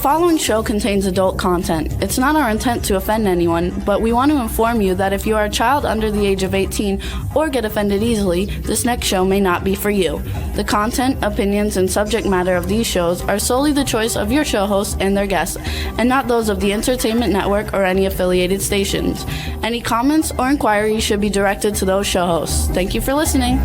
following show contains adult content. It's not our intent to offend anyone, but we want to inform you that if you are a child under the age of 18 or get offended easily, this next show may not be for you. The content, opinions, and subject matter of these shows are solely the choice of your show hosts and their guests, and not those of the Entertainment Network or any affiliated stations. Any comments or inquiries should be directed to those show hosts. Thank you for listening.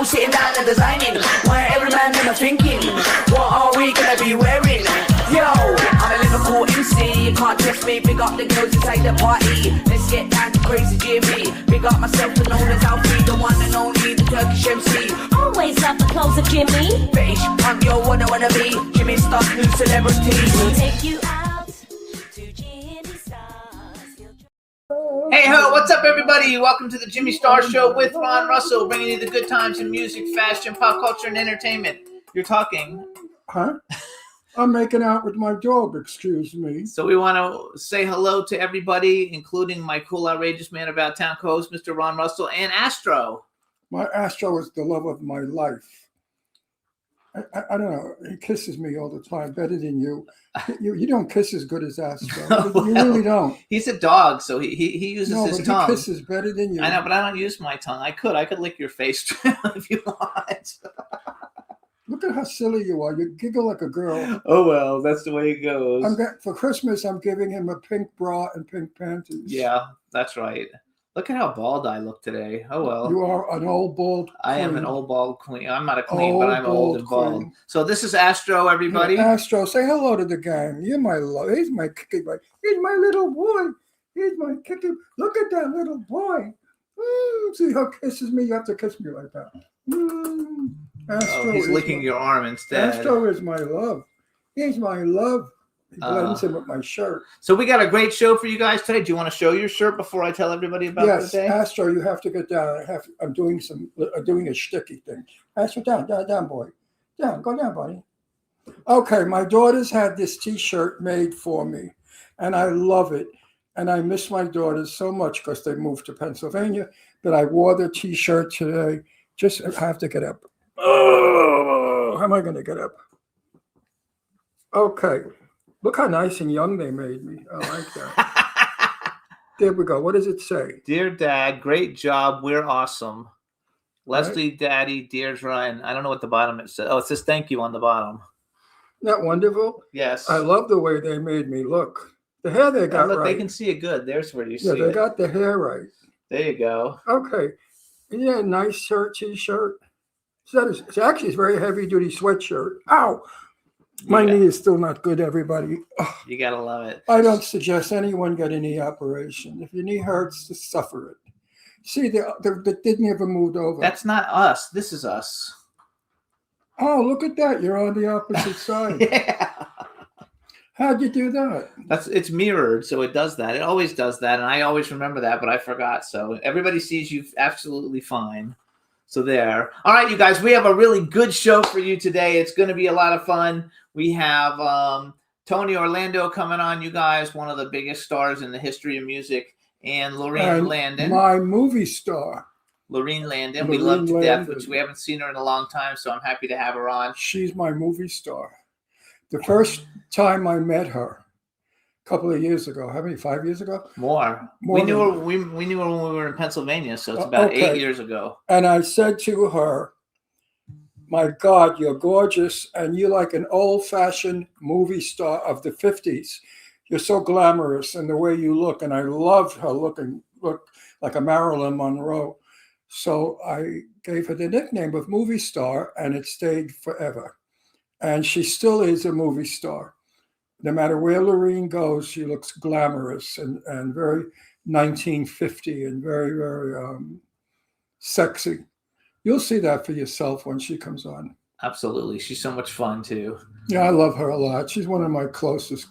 Sitting down and designing, where every man in a thinking, what are we gonna be wearing? Yo, I'm a Liverpool MC, you can't test me. Big up the girls inside the party, let's get down to crazy Jimmy. Big up myself and known as Alfie, the one and only, the Turkish MC. Always love the clothes of Jimmy. Bitch, I'm your wanna be, Jimmy Star's new celebrity. We'll take you out to Jimmy Star's. Hey ho, what's up everybody? Welcome to the Jimmy Star Show with Ron Russell, bringing you the good times in music, fashion, pop culture, and entertainment. You're talking. Huh? I'm making out with my dog, excuse me. So we want to say hello to everybody, including my cool, outrageous man about town co-host, Mr. Ron Russell, and Astro. My Astro is the love of my life. I don't know. He kisses me all the time, better than you. You don't kiss as good as Astro. Well, you really don't. He's a dog, so he uses his tongue. He kisses better than you. I know, but I don't use my tongue. I could lick your face if you want. Look at how silly you are. You giggle like a girl. Oh well, that's the way it goes. For Christmas, I'm giving him a pink bra and pink panties. Yeah, that's right. Look at how bald I look today. Oh well. You are an old bald queen. I am an old bald queen. I'm not a queen, but I'm old and bald. Queen. So this is Astro, everybody. Hey, Astro, say hello to the gang. You're my love. He's my kicky boy. He's my little boy. He's my kicky. Look at that little boy. See how kisses me? You have to kiss me like that. Astro he's licking your arm instead. Astro is my love. He's my love. He blends in with my shirt. So we got a great show for you guys today. Do you want to show your shirt before I tell everybody about it today? Yes, Astro, you have to get down. I'm doing a sticky thing. Astro, down, boy. Down, go down, buddy. Okay, my daughters had this T-shirt made for me, and I love it. And I miss my daughters so much because they moved to Pennsylvania. But I wore the T-shirt today. I have to get up. Oh, how am I going to get up? Okay. Look how nice and young they made me. I like that. There we go. What does it say? Dear Dad, great job. We're awesome. Leslie, right. Daddy, Deirdre, and I don't know what the bottom it says. Oh, it says thank you on the bottom. Isn't that wonderful? Yes. I love the way they made me look. The hair they got right. They can see it good. There's where you see it. Yeah, they got the hair right. There you go. Okay. Yeah, nice shirt, T-shirt. It's actually a very heavy-duty sweatshirt. Ow! My knee is still not good, everybody. Ugh. You got to love it. I don't suggest anyone get a knee operation. If your knee hurts, just suffer it. See, they didn't ever move over. That's not us. This is us. Oh, look at that. You're on the opposite side. Yeah. How'd you do that? It's mirrored, so it does that. It always does that, and I always remember that, but I forgot. So everybody sees you absolutely fine. So there. All right, you guys, we have a really good show for you today. It's going to be a lot of fun. We have Tony Orlando coming on, you guys, one of the biggest stars in the history of music, and Laurene Landon. My movie star. Laurene Landon. We love to death, which we haven't seen her in a long time, so I'm happy to have her on. She's my movie star. The first time I met her, a couple of years ago. How many? 5 years ago? More. We knew her when we were in Pennsylvania, so it's about 8 years ago. And I said to her, my God, you're gorgeous, and you're like an old-fashioned movie star of the 50s. You're so glamorous in the way you look, and I loved her look like a Marilyn Monroe. So I gave her the nickname of movie star, and it stayed forever. And she still is a movie star. No matter where Laurene goes, she looks glamorous and very 1950 and very, very sexy. You'll see that for yourself when she comes on. Absolutely. She's so much fun, too. Yeah, I love her a lot. She's one of my closest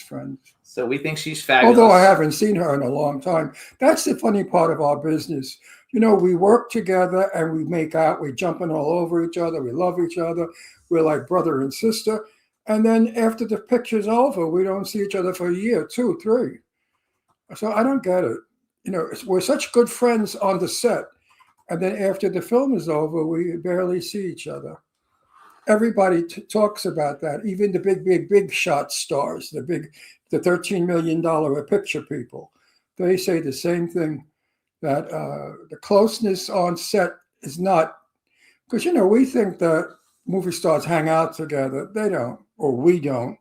friends. So we think she's fabulous. Although I haven't seen her in a long time. That's the funny part of our business. You know, we work together and we make out. We're jumping all over each other. We love each other. We're like brother and sister. And then after the picture's over, we don't see each other for a year, 2, 3. So I don't get it. We're such good friends on the set. And then after the film is over, we barely see each other. Everybody talks about that. Even the big shot stars, the $13 million a picture people, they say the same thing, that the closeness on set is not, because, we think that movie stars hang out together. They don't, or we don't.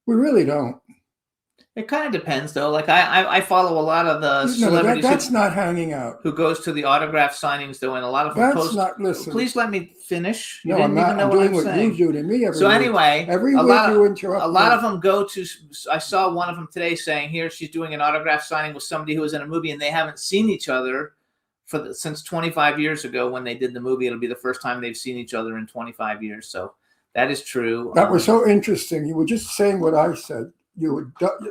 We really don't. It kind of depends, though. Like I follow a lot of the celebrities. That's not hanging out. Who goes to the autograph signings, though, and a lot of them post. Not listen. Please let me finish. You didn't even know what I'm saying. You do to me every so week. Anyway, every week you interrupt. A lot of them go to. I saw one of them today saying, "Here she's doing an autograph signing with somebody who was in a movie, and they haven't seen each other since 25 years ago when they did the movie. It'll be the first time they've seen each other in 25 years." So that is true. That was so interesting. You were just saying what I said.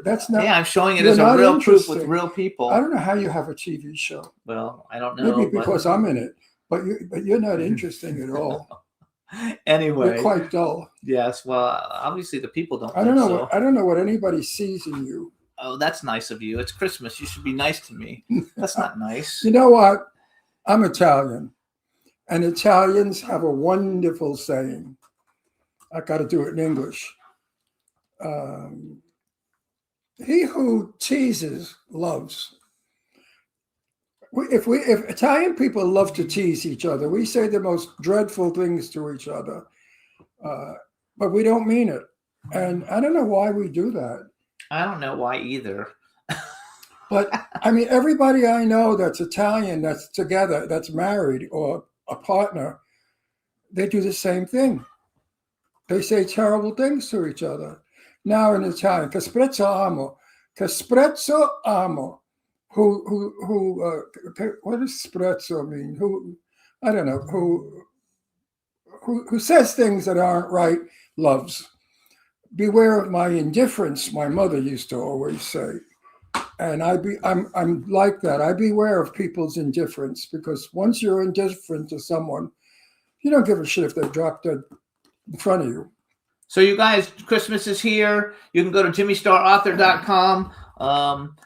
That's not. Yeah, I'm showing it as a real proof with real people. I don't know how you have a TV show. Well, I don't know. Maybe because I'm in it, but you're not interesting at all. Anyway, you're quite dull. Yes, well, obviously the people don't. I don't know. I don't know what anybody sees in you. Oh, that's nice of you. It's Christmas. You should be nice to me. That's not nice. You know what? I'm Italian, and Italians have a wonderful saying. I got to do it in English. He who teases loves. If Italian people love to tease each other, we say the most dreadful things to each other, but we don't mean it. And I don't know why we do that. I don't know why either. But I mean, everybody I know that's Italian, that's together, that's married or a partner, they do the same thing. They say terrible things to each other. Now in Italian, che sprezzo amo, what does sprezzo mean? I don't know, who says things that aren't right, loves. Beware of my indifference, my mother used to always say. And I'm like that. I beware of people's indifference, because once you're indifferent to someone, you don't give a shit if they drop dead in front of you. So you guys, Christmas is here. You can go to jimmystarauthor.com.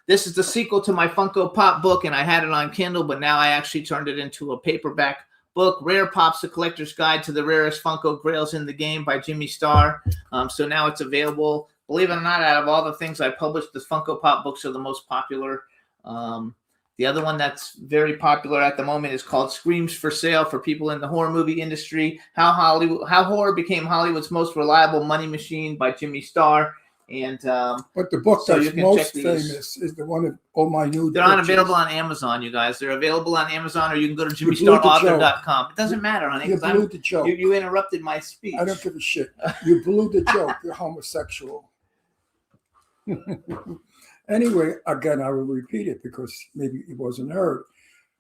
This is the sequel to my Funko Pop book, and I had it on Kindle, but now I actually turned it into a paperback book, Rare Pops, The Collector's Guide to the Rarest Funko Grails in the Game by Jimmy Star. So now it's available. Believe it or not, out of all the things I published, the Funko Pop books are the most popular. The other one that's very popular at the moment is called Screams for Sale, for people in the horror movie industry. How horror became Hollywood's most reliable money machine by Jimmy Star. And but the book that's most famous is the one of All My Nude. They're not available on Amazon, you guys. They're available on Amazon, or you can go to jimmystarauthor.com. It doesn't matter, honey. You blew the joke. You interrupted my speech. I don't give a shit. You blew the joke. You're homosexual. Anyway, again, I will repeat it because maybe it wasn't heard.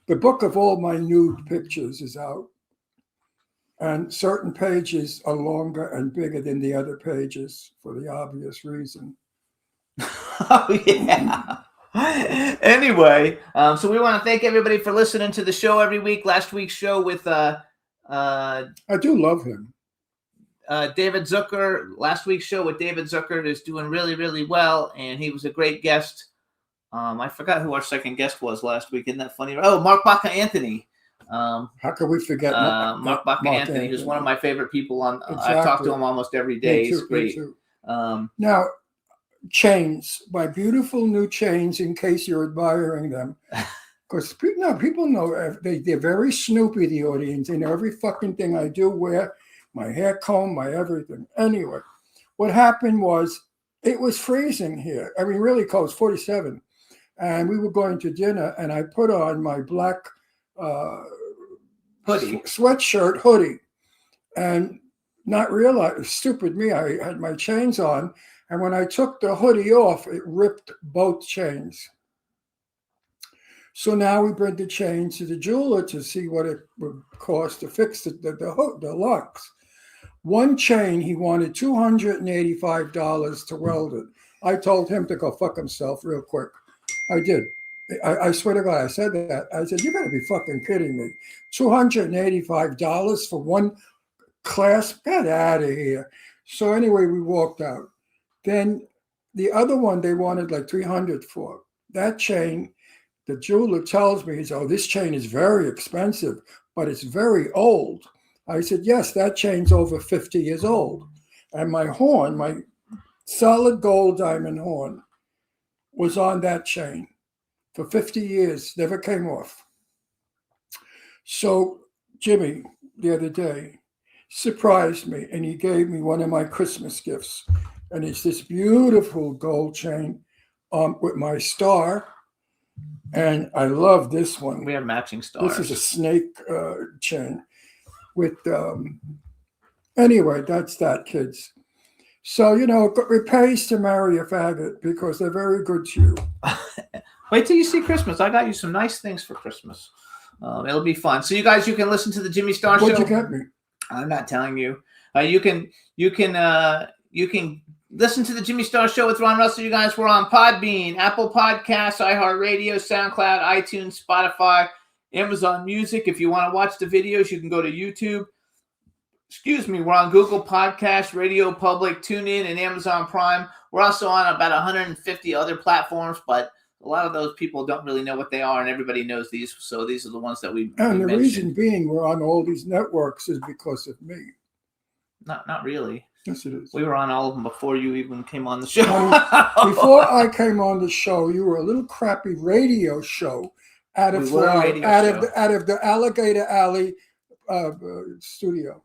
The book of All My Nude Pictures is out. And certain pages are longer and bigger than the other pages for the obvious reason. Oh, yeah. Anyway, so we want to thank everybody for listening to the show every week. Last week's show with I do love him. David Zucker. Last week's show with David Zucker is doing really, really well, and he was a great guest. I forgot who our second guest was last week. Isn't that funny? Oh, Mark Baca Anthony. How can we forget Mark Baca Anthony, who's one of my favorite people on. Exactly. I talk to him almost every day. He's great. Now, chains, my beautiful new chains, in case you're admiring them. Because people know they're very snoopy, the audience. They know every fucking thing I do, wear my hair comb, my everything. Anyway, what happened was it was freezing here. I mean, really cold, 47. And we were going to dinner, and I put on my black sweatshirt hoodie, and not realizing, stupid me, I had my chains on, and when I took the hoodie off, it ripped both chains. So now we bring the chains to the jeweler to see what it would cost to fix the locks. One chain, he wanted $285 to weld it. I told him to go fuck himself real quick. I did. I swear to God, I said that. I said, you got to be fucking kidding me. $285 for one clasp? Get out of here. So anyway, we walked out. Then the other one they wanted like 300 for. That chain, the jeweler tells me, he's, oh, this chain is very expensive, but it's very old. I said, yes, that chain's over 50 years old. And my horn, my solid gold diamond horn, was on that chain for 50 years, never came off. So Jimmy, the other day, surprised me, and he gave me one of my Christmas gifts. And it's this beautiful gold chain with my star. And I love this one. We have matching stars. This is a snake chain with, anyway, that's that, kids. So, you know, it pays to marry a faggot because they're very good to you. Wait till you see Christmas. I got you some nice things for Christmas. It'll be fun. So you guys, you can listen to the Jimmy Star Show. What'd you get me? I'm not telling you. You can listen to the Jimmy Star Show with Ron Russell. You guys, we're on Podbean, Apple Podcasts, iHeartRadio, SoundCloud, iTunes, Spotify, Amazon Music. If you want to watch the videos, you can go to YouTube. Excuse me, we're on Google Podcasts, Radio Public, TuneIn, and Amazon Prime. We're also on about 150 other platforms, but a lot of those people don't really know what they are, and everybody knows these. So these are the ones that we And the mentioned. reason being we're on all these networks is because of me. Not really. Yes, it is. We were on all of them before you even came on the show. Before I came on the show, you were a little crappy radio show out of We were a radio out of the Alligator Alley studio.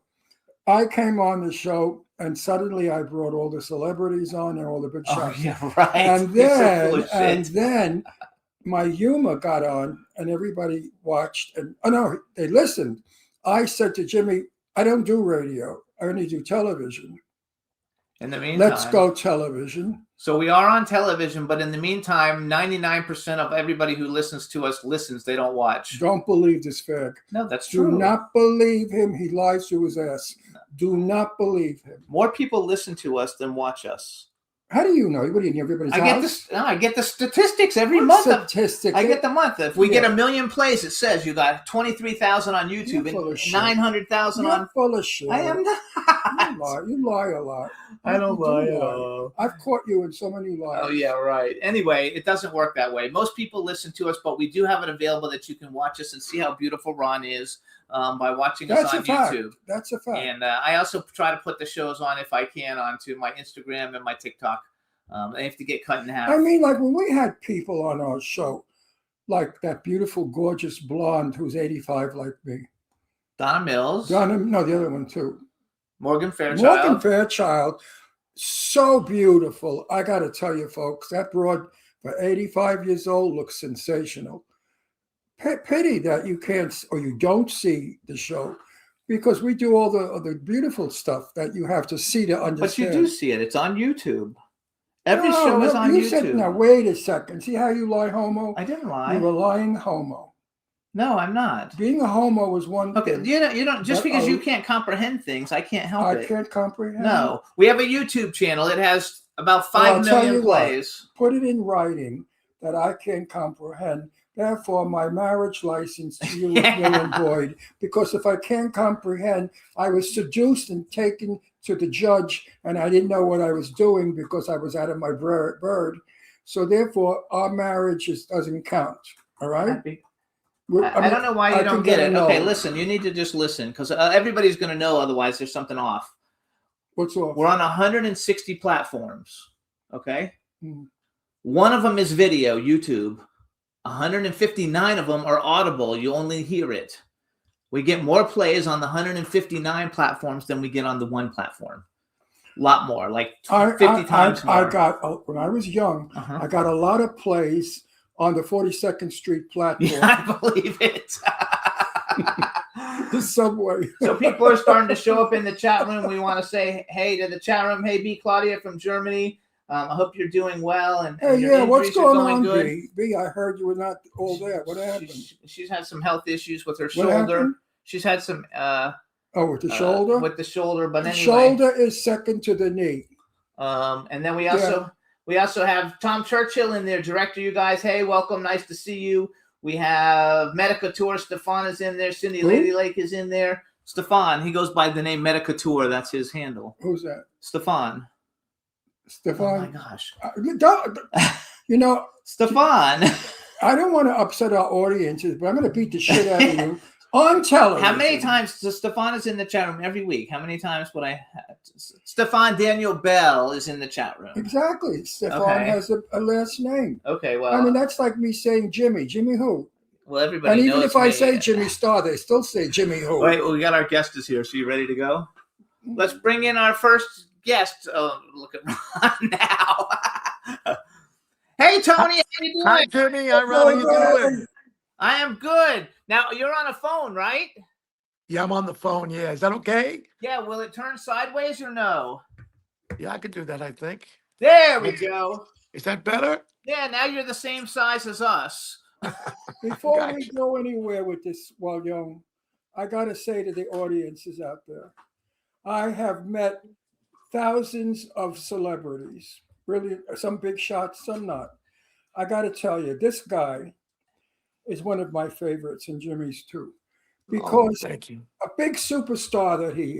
I came on the show, and suddenly I brought all the celebrities on and all the big shots. Oh, yeah, right. And You're so full of then shit. my humor got on, and everybody watched. And they listened. I said to Jimmy, "I don't do radio. I only do television. In the meantime, Let's go television." So we are on television, but in the meantime, 99% of everybody who listens to us listens. They don't watch. Don't believe this fag. No, that's Do true. not believe him. He lies to his ass. Do not believe him. More people listen to us than watch us. How do you know? What do you know? Everybody's I get the statistics every What month. statistic? I get the month. If we Yeah. get 1 million plays, it says you got 23,000 on YouTube You're full and of shit. 900,000 You're on. full of shit. I am not. You lie a lot. I don't You lie do at all. I've caught you in so many lies. Oh, yeah, right. Anyway, it doesn't work that way. Most people listen to us, but we do have it available that you can watch us and see how beautiful Ron is by watching us That's on a fact. YouTube. That's a fact. And I also try to put the shows on, if I can, onto my Instagram and my TikTok. They have to get cut in half. I mean, like when we had people on our show, like that beautiful, gorgeous blonde who's 85 like me. Donna Mills, The other one too. Morgan Fairchild. Morgan Fairchild, so beautiful. I got to tell you, folks, that broad for 85 years old looks sensational. Pity that you can't or you don't see the show, because we do all the beautiful stuff that you have to see to But understand. you do see it. It's on YouTube. Every show is on you YouTube. Said, now, wait a second. See how you lie homo? I didn't You're lie. a lying homo. No, I'm not. Being a homo is one Okay, thing. you don't. Just But because you can't comprehend things, I can't help I it. can't comprehend. No, we have a YouTube channel. It has about Well, 5 I'll tell million you what. plays. Put it in writing that I can't comprehend. Therefore, my marriage license to you is null and void. Because if I can't comprehend, I was seduced and taken to the judge, and I didn't know what I was doing because I was out of my bird. So therefore, our marriage doesn't count. All right? I don't know why you I don't can get get it. a Okay, no. listen. You need to just listen because everybody's going to know. Otherwise, there's something off. What's off? We're on 160 platforms. Okay, Mm. one of them is video, YouTube. 159 of them are audible. You only hear it. We get more plays on the 159 platforms than we get on the one platform. A lot more, like 50 times more. I got, when I was young, Uh-huh. I got a lot of plays on the 42nd Street platform, Yeah, I believe it. the subway. So people are starting to show up in the chat room. We want to say hey to the chat room. Hey, B. Claudia from Germany. I hope you're doing well. And Hey, your yeah, what's injuries are going on, good. B? I heard you were not all there. What happened? She's had some health issues with her What shoulder. happened? She's had some Oh, with the shoulder? with the shoulder, but The anyway. shoulder is second to the knee. And then we also have Tom Churchill in there, director. You guys, hey, welcome, nice to see you. We have Medica Tour. Stefan is in there. Cindy Who? Lady Lake is in there. Stefan. He goes by the name Medicateur. That's his handle. Who's that? Stefan. Stefan. Oh my gosh. You know, Stefan. I don't want to upset our audiences, but I'm going to beat the shit out of you on television. How many times Stefan is in the chat room every week? How many times would I have to... Stefan Daniel Bell is in the chat room. Exactly. Stefan has a last name. Okay, well. I mean, that's like me saying Jimmy. Jimmy who? Well, everybody And knows even if I me. say Jimmy Star, they still say Jimmy who. Wait, well, we got our guest is here. So you ready to go? Let's bring in our first guest. Oh, look at Ron now. Hey, Tony. How you doing? Hi, Jimmy. Hi, Ron. How you doing? I am good. Now, you're on a phone, right? Yeah, I'm on the phone. Yeah. Is that okay? Yeah. Will it turn sideways or no? Yeah, I could do that, I think. There we go. Is that better? Yeah, now you're the same size as us. Before we go anywhere with this, young, I got to say to the audiences out there, I have met thousands of celebrities, really, some big shots, some not. I got to tell you, this guy is one of my favorites, and Jimmy's too. Because thank you. A big superstar that he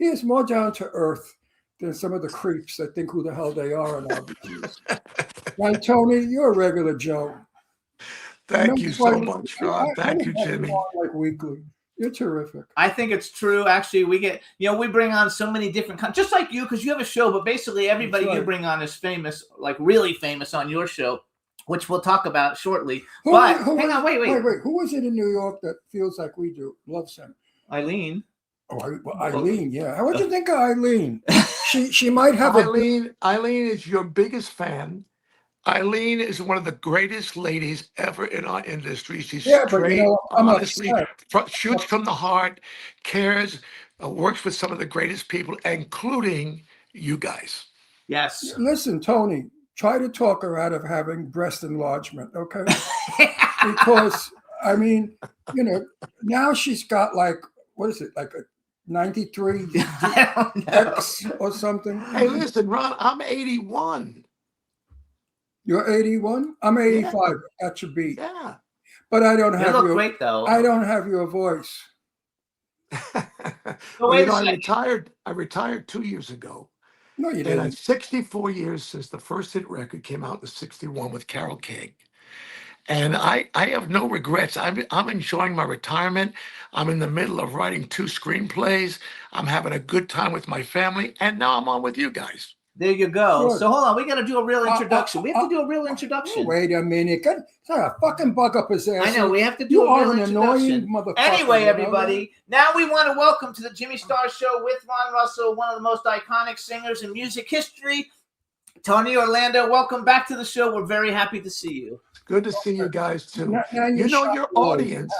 is more down to earth than some of the creeps that think who the hell they are in our business. Right, Tony, you're a regular Joe. Thank you so much, Ron. Thank you, Jimmy. Like weekly. You're terrific. I think it's true. Actually, we get, we bring on so many different, just like you, because you have a show, but basically everybody you bring on is famous, like really famous on your show, which we'll talk about shortly. Hang on, wait. Who was it in New York that feels like we do? Loves him. Eileen. Oh, Eileen, yeah. What do you think of Eileen? She might have Eileen is your biggest fan. Eileen is one of the greatest ladies ever in our industry. She's straight, honestly, shoots from the heart, cares, works with some of the greatest people, including you guys. Yes. Listen, Tony, try to talk her out of having breast enlargement, okay? Because, I mean, now she's got like a 93 X or something? Hey, listen, Ron, I'm 81. You're 81? I'm 85. Yeah. That should be. Yeah. But I don't have your great though. I don't have your voice. I retired 2 years ago. No, you didn't. And 64 years since the first hit record came out in '61 with Carole King. And I have no regrets. I'm enjoying my retirement. I'm in the middle of writing 2 screenplays. I'm having a good time with my family. And now I'm on with you guys. There you go. Good. So hold on, we got to do a real introduction. We have to do a real introduction. Wait a minute. It's not a fucking bug up his ass. I know, we have to do a real introduction. Anyway, everybody, now we want to welcome to the Jimmy Star Show with Ron Russell, one of the most iconic singers in music history, Tony Orlando. Welcome back to the show. We're very happy to see you. Good to see you guys, too. Your audience,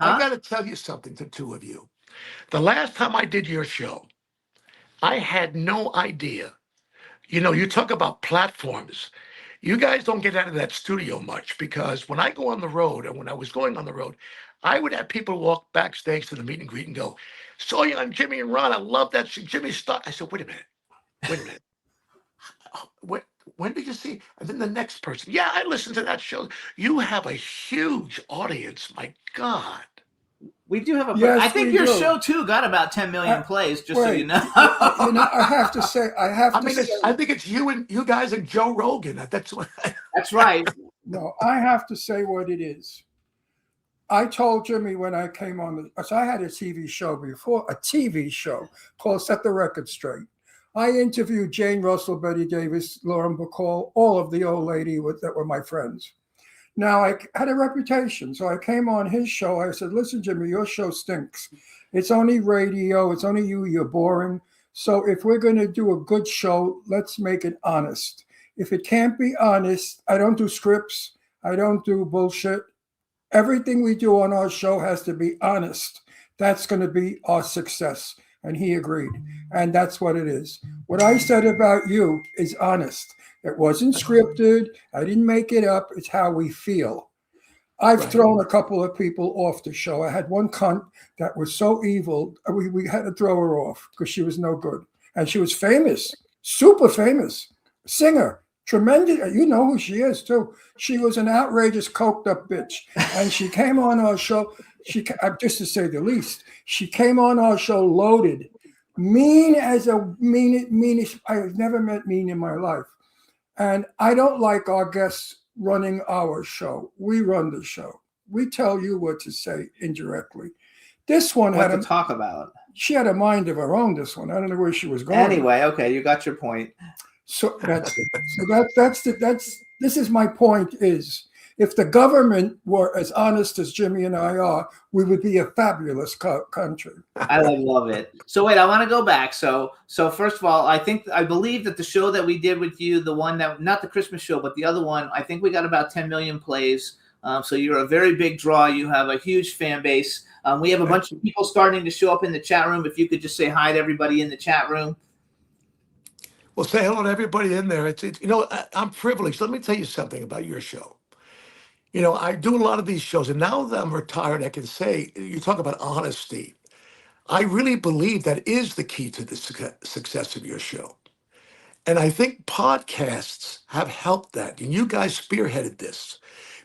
I got to tell you something, the two of you. The last time I did your show, I had no idea. You talk about platforms. You guys don't get out of that studio much because when I go on the road, and when I was going on the road, I would have people walk backstage to the meet and greet and go, "Saw you on Jimmy and Ron. I love that Jimmy Star." I said, wait a minute. When did you see? And then the next person, yeah, I listened to that show. You have a huge audience. My God. We do have a. Yes, I think your show too got about 10 million plays. Just so you know. I have to say. I think it's you guys and Joe Rogan. That's what. That's right. No, I have to say what it is. I told Jimmy when I came on so I had a TV show before, a TV show called Set the Record Straight. I interviewed Jane Russell, Betty Davis, Lauren Bacall, all of the old lady that were my friends. Now, I had a reputation, so I came on his show. I said, listen, Jimmy, your show stinks. It's only radio. It's only you. You're boring. So if we're going to do a good show, let's make it honest. If it can't be honest, I don't do scripts. I don't do bullshit. Everything we do on our show has to be honest. That's going to be our success. And he agreed. And that's what it is. What I said about you is honest. It wasn't scripted. I didn't make it up. It's how we feel. I've thrown a couple of people off the show. I had one cunt that was so evil, we had to throw her off because she was no good. And she was famous, super famous, singer, tremendous. You know who she is, too. She was an outrageous, coked up bitch. And she came on our show. Just to say the least, she came on our show loaded, mean as a meanish. I've never met mean in my life, and I don't like our guests running our show. We run the show. We tell you what to say indirectly. This one what to talk about. She had a mind of her own. This one, I don't know where she was going. Anyway, okay, you got your point. So that's it. This is my point. Is if the government were as honest as Jimmy and I are, we would be a fabulous country. I love it. So wait, I want to go back. So first of all, I believe that the show that we did with you, the one that not the Christmas show, but the other one, I think we got about 10 million plays. So you're a very big draw. You have a huge fan base. We have a bunch of people starting to show up in the chat room. If you could just say hi to everybody in the chat room. Well, say hello to everybody in there. I'm privileged. Let me tell you something about your show. I do a lot of these shows, and now that I'm retired, I can say, you talk about honesty. I really believe that is the key to the success of your show. And I think podcasts have helped that. And you guys spearheaded this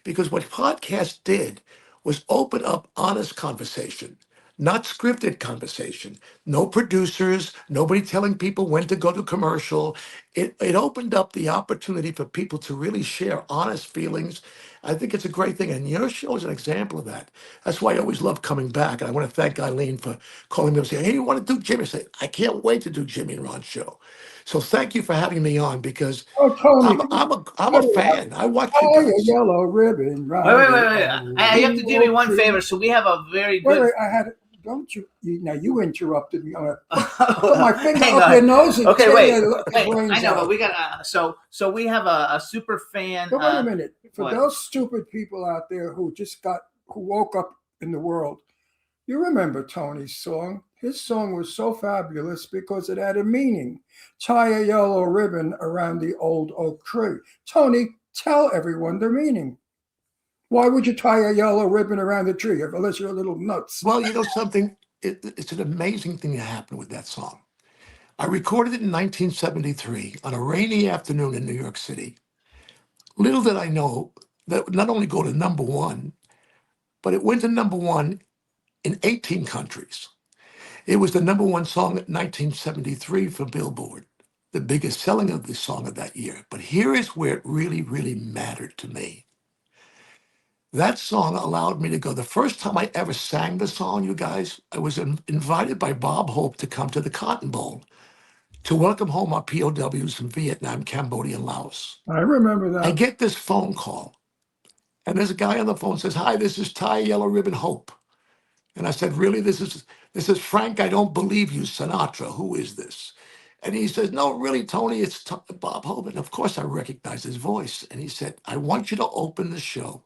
because what podcasts did was open up honest conversation, not scripted conversation. No producers, nobody telling people when to go to commercial. It opened up the opportunity for people to really share honest feelings. I think it's a great thing. And your show is an example of that. That's why I always love coming back. And I want to thank Eileen for calling me and saying, hey, you want to do Jimmy? I say, I can't wait to do Jimmy and Ron's show. So thank you for having me on because Tony, I'm a fan. I watch you oh, guys. your yellow ribbon. Wait. You have to do me one favor. So we have a very good. Wait, I had. Don't you? Now you interrupted me. I'm gonna put my finger up your nose. And okay, wait. I know, but we got. So we have a super fan. But wait a minute. For those stupid people out there who woke up in the world, you remember Tony's song. His song was so fabulous because it had a meaning. Tie a yellow ribbon around the old oak tree. Tony, tell everyone the meaning. Why would you tie a yellow ribbon around the tree unless you're a little nuts? Well, you know something? It's an amazing thing that happened with that song. I recorded it in 1973 on a rainy afternoon in New York City. Little did I know that it would not only go to number one, but it went to number one in 18 countries. It was the number one song in 1973 for Billboard, the biggest selling of the song of that year. But here is where it really, really mattered to me. That song allowed me to go. The first time I ever sang the song, you guys, I was invited by Bob Hope to come to the Cotton Bowl to welcome home our POWs from Vietnam, Cambodia, and Laos. I remember that. I get this phone call, and there's a guy on the phone says, hi, this is Ty Yellow Ribbon Hope. And I said, really, this is Frank, I don't believe you, Sinatra. Who is this? And he says, no, really, Tony, it's Bob Hope. And of course, I recognized his voice. And he said, I want you to open the show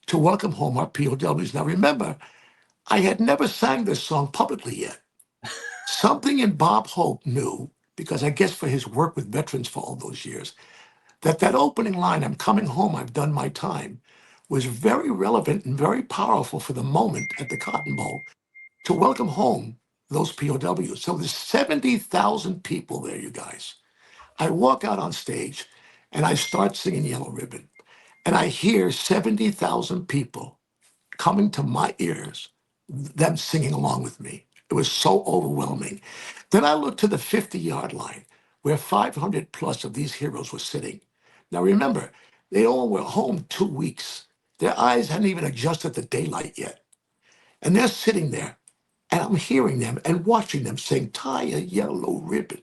to welcome home our POWs. Now, remember, I had never sang this song publicly yet. Something in Bob Hope knew, because I guess for his work with veterans for all those years, that opening line, I'm coming home, I've done my time, was very relevant and very powerful for the moment at the Cotton Bowl to welcome home those POWs. So there's 70,000 people there, you guys. I walk out on stage and I start singing Yellow Ribbon. And I hear 70,000 people coming to my ears, them singing along with me. It was so overwhelming. Then I looked to the 50-yard line where 500 plus of these heroes were sitting. Now remember, they all were home 2 weeks. Their eyes hadn't even adjusted to daylight yet. And they're sitting there, and I'm hearing them and watching them sing, tie a yellow ribbon.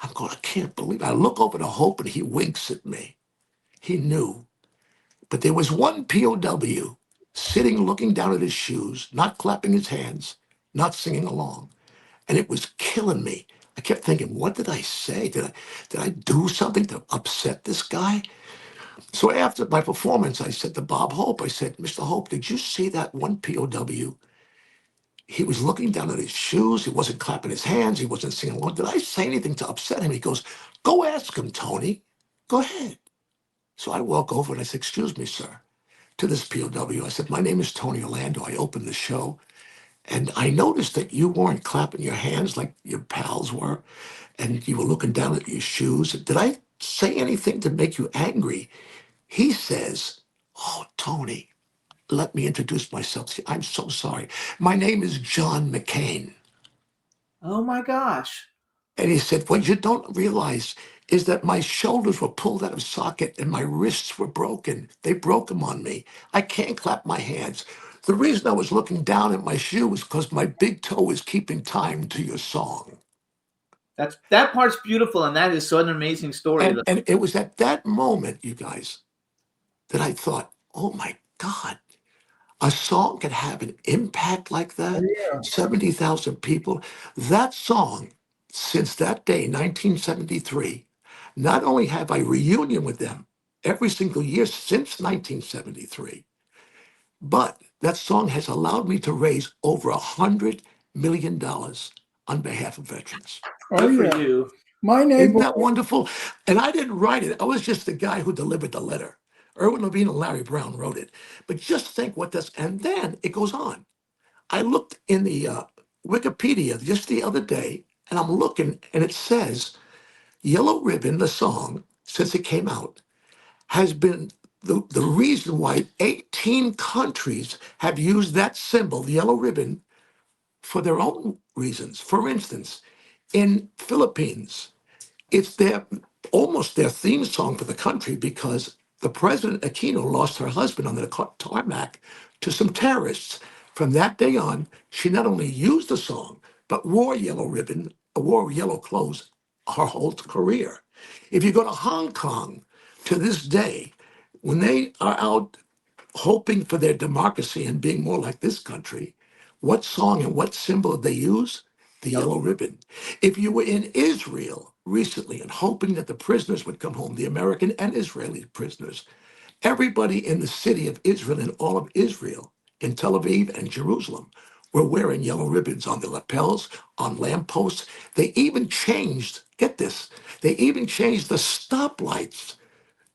I'm going, I can't believe it. I look over to Hope, and he winks at me. He knew. But there was one POW sitting, looking down at his shoes, not clapping his hands, not singing along. And it was killing me. I kept thinking, what did I say? Did I do something to upset this guy? So after my performance, I said to Bob Hope, I said, Mr. Hope, did you see that one POW? He was looking down at his shoes. He wasn't clapping his hands. He wasn't singing along. Did I say anything to upset him? He goes, go ask him, Tony. Go ahead. So I walk over and I said, excuse me, sir, to this POW. I said, my name is Tony Orlando. I opened the show. And I noticed that you weren't clapping your hands like your pals were. And you were looking down at your shoes. Did I say anything to make you angry? He says, oh, Tony, let me introduce myself. I'm so sorry. My name is John McCain. Oh my gosh. And he said, what you don't realize is that my shoulders were pulled out of socket and my wrists were broken. They broke them on me. I can't clap my hands. The reason I was looking down at my shoe was because my big toe is keeping time to your song. That part's beautiful, and that is such an amazing story. And it was at that moment, you guys, that I thought, oh my God, a song can have an impact like that. Yeah. 70,000 people. That song, since that day, 1973, not only have I reunion with them every single year since 1973, but that song has allowed me to raise over $100 million on behalf of veterans. Oh, Good yeah. for you. My Isn't neighbor, that wonderful? And I didn't write it. I was just the guy who delivered the letter. Erwin Levine and Larry Brown wrote it. But just think what this, and then it goes on. I looked in the Wikipedia just the other day, and I'm looking, and it says Yellow Ribbon, the song, since it came out, has been the reason why 18 countries have used that symbol, the yellow ribbon, for their own reasons. For instance, in Philippines, it's almost their theme song for the country because the President Aquino lost her husband on the tarmac to some terrorists. From that day on, she not only used the song, but wore yellow ribbon, wore yellow clothes her whole career. If you go to Hong Kong to this day, when they are out hoping for their democracy and being more like this country, what song and what symbol did they use? The yellow ribbon. If you were in Israel recently and hoping that the prisoners would come home, the American and Israeli prisoners, everybody in the city of Israel and all of Israel, in Tel Aviv and Jerusalem, were wearing yellow ribbons on their lapels, on lampposts. They even changed, get this, they even changed the stoplights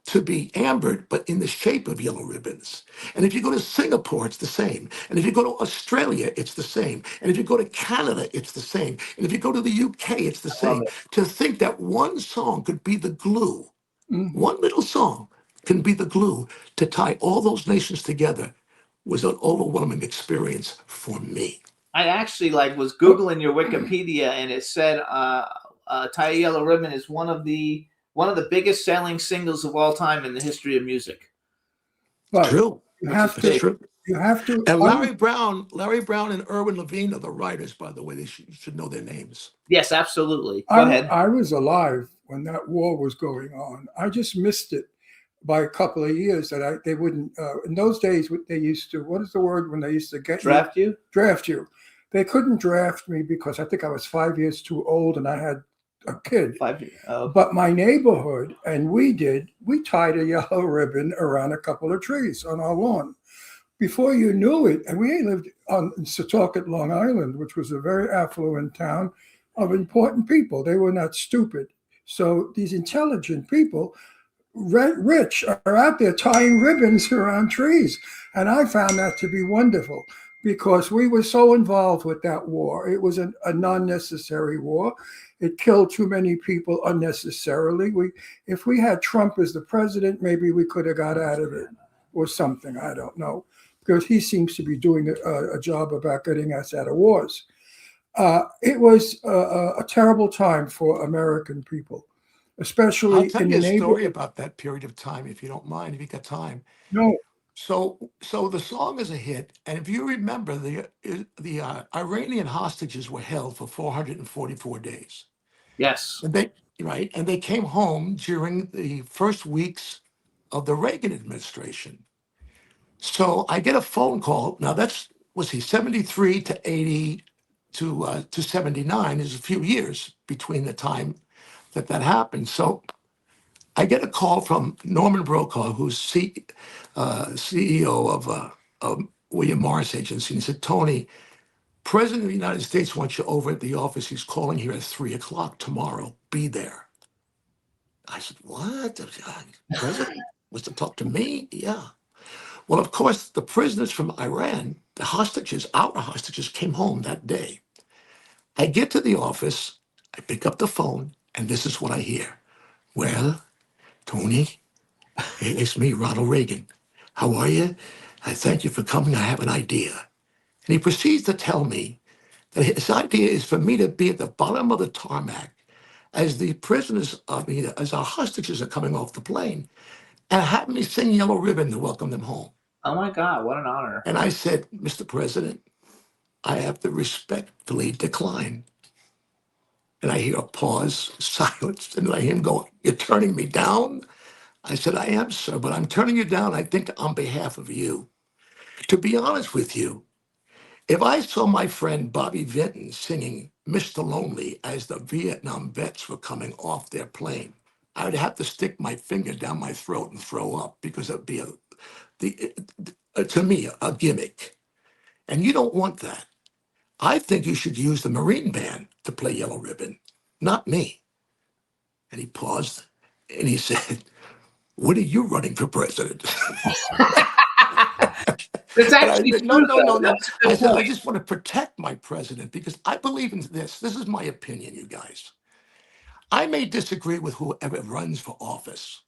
to be ambered, but in the shape of yellow ribbons. And if you go to Singapore, it's the same. And if you go to Australia, it's the same. And if you go to Canada, it's the same. And if you go to the UK, it's the Love same. it. To think that one song could be the glue, Mhm. one little song can be the glue to tie all those nations together was an overwhelming experience for me. I actually was Googling your Wikipedia, and it said "Tie a Yellow Ribbon" is one of the biggest selling singles of all time in the history of music. but True. you have It's to, true. you have to, And Larry Brown and Erwin Levine are the writers, by the way. They should know their names. Yes, absolutely. Go ahead. I was alive when that war was going on. I just missed it by a couple of years that they wouldn't, in those days, they used to, what is the word when they used to get Draft you? Draft you. They couldn't draft me because I think I was 5 years too old and I had a kid. 5 years. Oh. But my neighborhood, and we tied a yellow ribbon around a couple of trees on our lawn. Before you knew it, and we lived on Setauket, Long Island, which was a very affluent town of important people. They were not stupid. So these intelligent people, rich, are out there tying ribbons around trees. And I found that to be wonderful because we were so involved with that war. It was a non-necessary war. It killed too many people unnecessarily. If we had Trump as the president, maybe we could have got out of it or something. I don't know, because he seems to be doing a job about getting us out of wars. It was a terrible time for American people, especially I'll tell in you the a story neighborhood. about that period of time, if you don't mind, if you got time. No, So the song is a hit, and if you remember, the Iranian hostages were held for 444 days. Yes. And they came home during the first weeks of the Reagan administration. So I get a phone call. Now was he 73 to 80 to 79? There's a few years between the time that happened. So I get a call from Norman Brokaw, who's CEO of William Morris Agency. And he said, Tony, President of the United States wants you over at the office. He's calling here at 3:00 tomorrow. Be there. I said, what? President wants to talk to me? Yeah. Well, of course, the prisoners from Iran, the hostages, our hostages, came home that day. I get to the office, I pick up the phone, and this is what I hear. Well, Tony, it's me, Ronald Reagan. How are you? I thank you for coming. I have an idea. And he proceeds to tell me that his idea is for me to be at the bottom of the tarmac as the prisoners, as our hostages are coming off the plane, and have me sing Yellow Ribbon to welcome them home. Oh my God, what an honor. And I said, Mr. President, I have to respectfully decline. And I hear a pause, silence, and I hear him go, "You're turning me down?" I said, "I am, sir, but I'm turning you down, I think, on behalf of you. To be honest with you, if I saw my friend Bobby Vinton singing Mr. Lonely as the Vietnam vets were coming off their plane, I would have to stick my finger down my throat and throw up because it would be, to me, a gimmick. And you don't want that. I think you should use the Marine Band to play Yellow Ribbon, not me." And he paused and he said, "When are you running for president?" It's And I actually said, true, no. That's a I good said, I point. just want to protect my president because I believe in this. This is my opinion, you guys. I may disagree with whoever runs for office,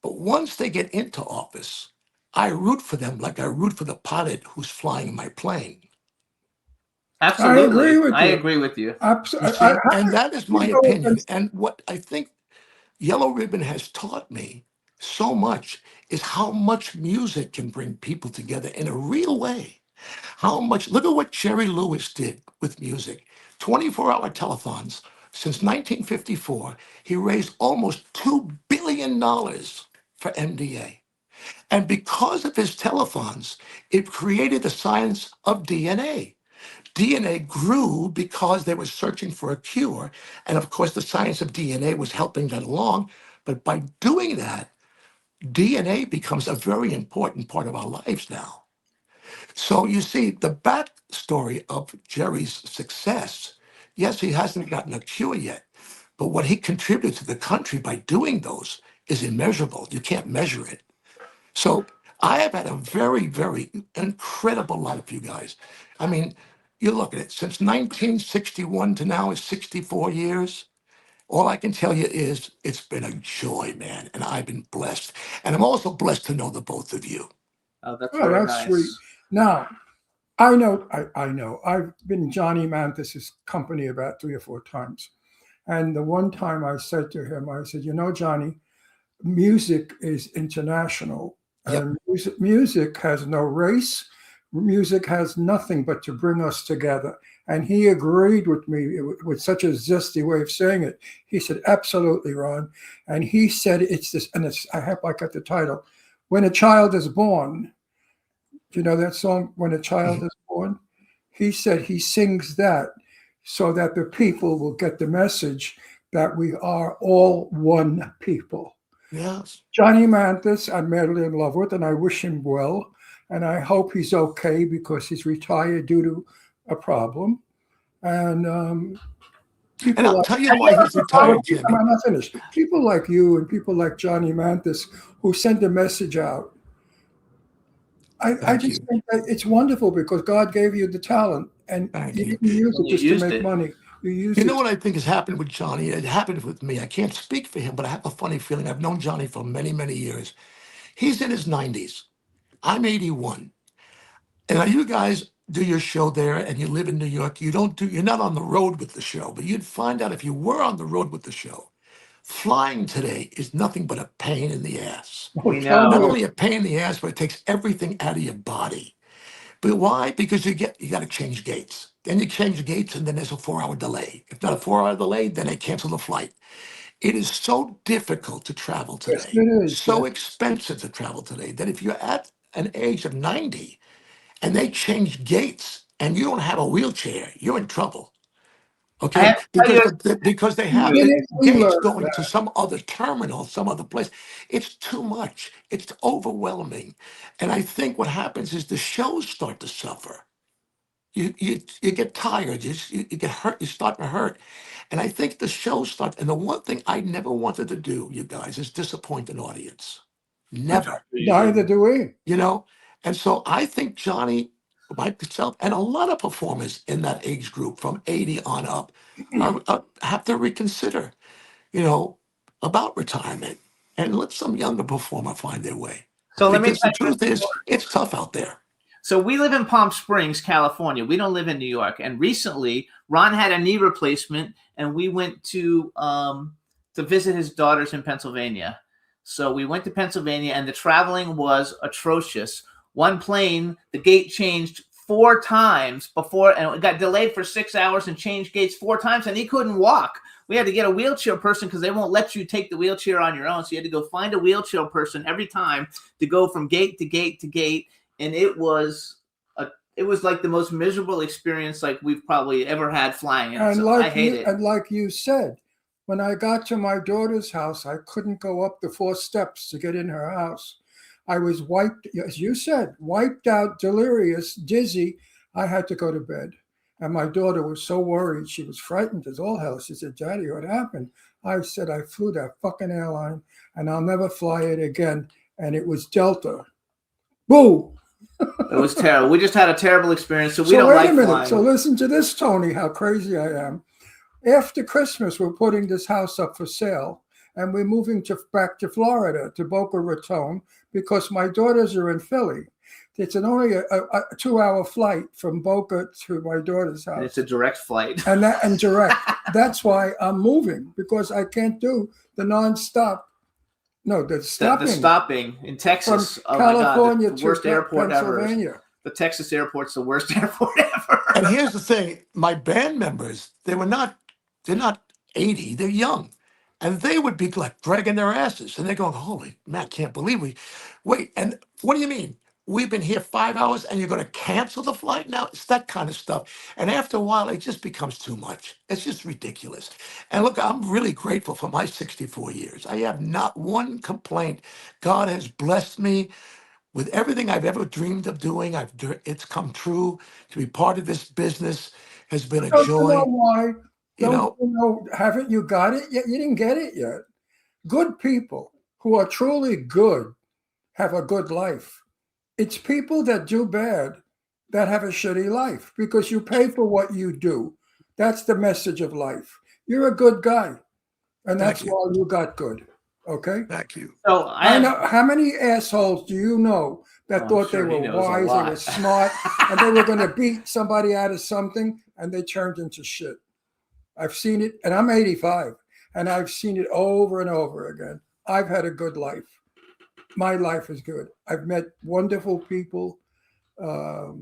but once they get into office, I root for them like I root for the pilot who's flying my plane. Absolutely. I I agree agree with you. with you. You see, and that is my You know, opinion. And what I think Yellow Ribbon has taught me so much is how much music can bring people together in a real way. How much, look at what Jerry Lewis did with music. 24-hour telethons. Since 1954, he raised almost $2 billion for MDA. And because of his telethons, it created the science of DNA. DNA grew because they were searching for a cure. And of course, the science of DNA was helping that along. But by doing that, DNA becomes a very important part of our lives now. So you see, the backstory of Jerry's success, yes, he hasn't gotten a cure yet, but what he contributed to the country by doing those is immeasurable. You can't measure it. So I have had a very, very incredible life, you guys. I mean, you look at it, since 1961 to now is 64 years. All I can tell you is it's been a joy, man, and I've been blessed. And I'm also blessed to know the both of you. Oh, that's Oh, very that's sweet. nice. Now, I know. I've been in Johnny Mathis's company about 3 or 4 times. And the one time I said to him, I said, Johnny, music is international. Yep. And music has no race. Music has nothing but to bring us together. And he agreed with me with such a zesty way of saying it. He said, absolutely, Ron. And he said, it's this, and I got the title, When a Child is Born. Do you know that song, When a Child is Born? He said he sings that so that the people will get the message that we are all one people. Yes. Johnny Mathis, I'm madly in love with, and I wish him well. And I hope he's okay because he's retired due to a problem. And people And I'll like, tell you why he's retired, Jimmy. I'm not finished. People like you and people like Johnny Mathis who send a message out. I just think that it's wonderful because God gave you the talent and you didn't use it just to make money. You know what I think has happened with Johnny? It happened with me. I can't speak for him, but I have a funny feeling. I've known Johnny for many, many years. He's in his 90s. I'm 81. And now you guys do your show there and you live in New York. You're not on the road with the show, but you'd find out if you were on the road with the show, flying today is nothing but a pain in the ass. We know. Not only a pain in the ass, but it takes everything out of your body. But why? Because you got to change gates. Then you change the gates and then there's a 4-hour delay. If not a 4-hour delay, then they cancel the flight. It is so difficult to travel today. Yes, it is. So expensive to travel today that if you're at an age of 90 and they change gates and you don't have a wheelchair, you're in trouble. Okay, because they have the gates going to some other terminal, some other place. It's too much. It's overwhelming. And I think what happens is the shows start to suffer. You get tired. You get hurt. You start to hurt. And I think the shows start. And the one thing I never wanted to do, you guys, is disappoint an audience. Never. Neither do we. And so I think Johnny, myself, and a lot of performers in that age group from 80 on up have to reconsider, about retirement and let some younger performer find their way. So let me because the truth is, it's tough out there. So we live in Palm Springs, California. We don't live in New York. And recently, Ron had a knee replacement, and we went to visit his daughters in Pennsylvania. So we went to Pennsylvania, and the traveling was atrocious. One plane, the gate changed 4 times before, and it got delayed for 6 hours and changed gates 4 times, and he couldn't walk. We had to get a wheelchair person because they won't let you take the wheelchair on your own. So you had to go find a wheelchair person every time to go from gate to gate to gate. And it was like the most miserable experience like we've probably ever had flying. And so I hate it. And like you said, when I got to my daughter's house, I couldn't go up the 4 steps to get in her house. I was wiped, as you said, wiped out, delirious, dizzy. I had to go to bed. And my daughter was so worried. She was frightened as all hell. She said, Daddy, what happened? I said, I flew that fucking airline and I'll never fly it again. And it was Delta. Boo! It was terrible. We just had a terrible experience. So we don't like flying. So listen to this, Tony, how crazy I am. After Christmas, we're putting this house up for sale. And we're moving back to Florida, to Boca Raton, because my daughters are in Philly. It's only a 2-hour flight from Boca to my daughter's house. And it's a direct flight. And direct. That's why I'm moving, because I can't do the nonstop. No, the stopping. The stopping in Texas. From California the worst to airport Pennsylvania. Ever. The Texas airport's the worst airport ever. And here's the thing: my band members, they're not 80, they're young. And they would be like dragging their asses. And they're going, holy man, I can't believe we wait. And what do you mean? We've been here 5 hours and you're going to cancel the flight now? It's that kind of stuff. And after a while, it just becomes too much. It's just ridiculous. And look, I'm really grateful for my 64 years. I have not one complaint. God has blessed me with everything I've ever dreamed of doing. It's come true. To be part of this business has been a joy. You know why? You know, haven't you got it yet? You didn't get it yet. Good people who are truly good have a good life. It's people that do bad that have a shitty life because you pay for what you do. That's the message of life. You're a good guy, and that's why you got good. Okay? Thank you. So I know how many assholes do you know that thought they were wise, they were smart, and they were going to beat somebody out of something, and they turned into shit. I've seen it, and I'm 85, and I've seen it over and over again. I've had a good life. My life is good. I've met wonderful people. My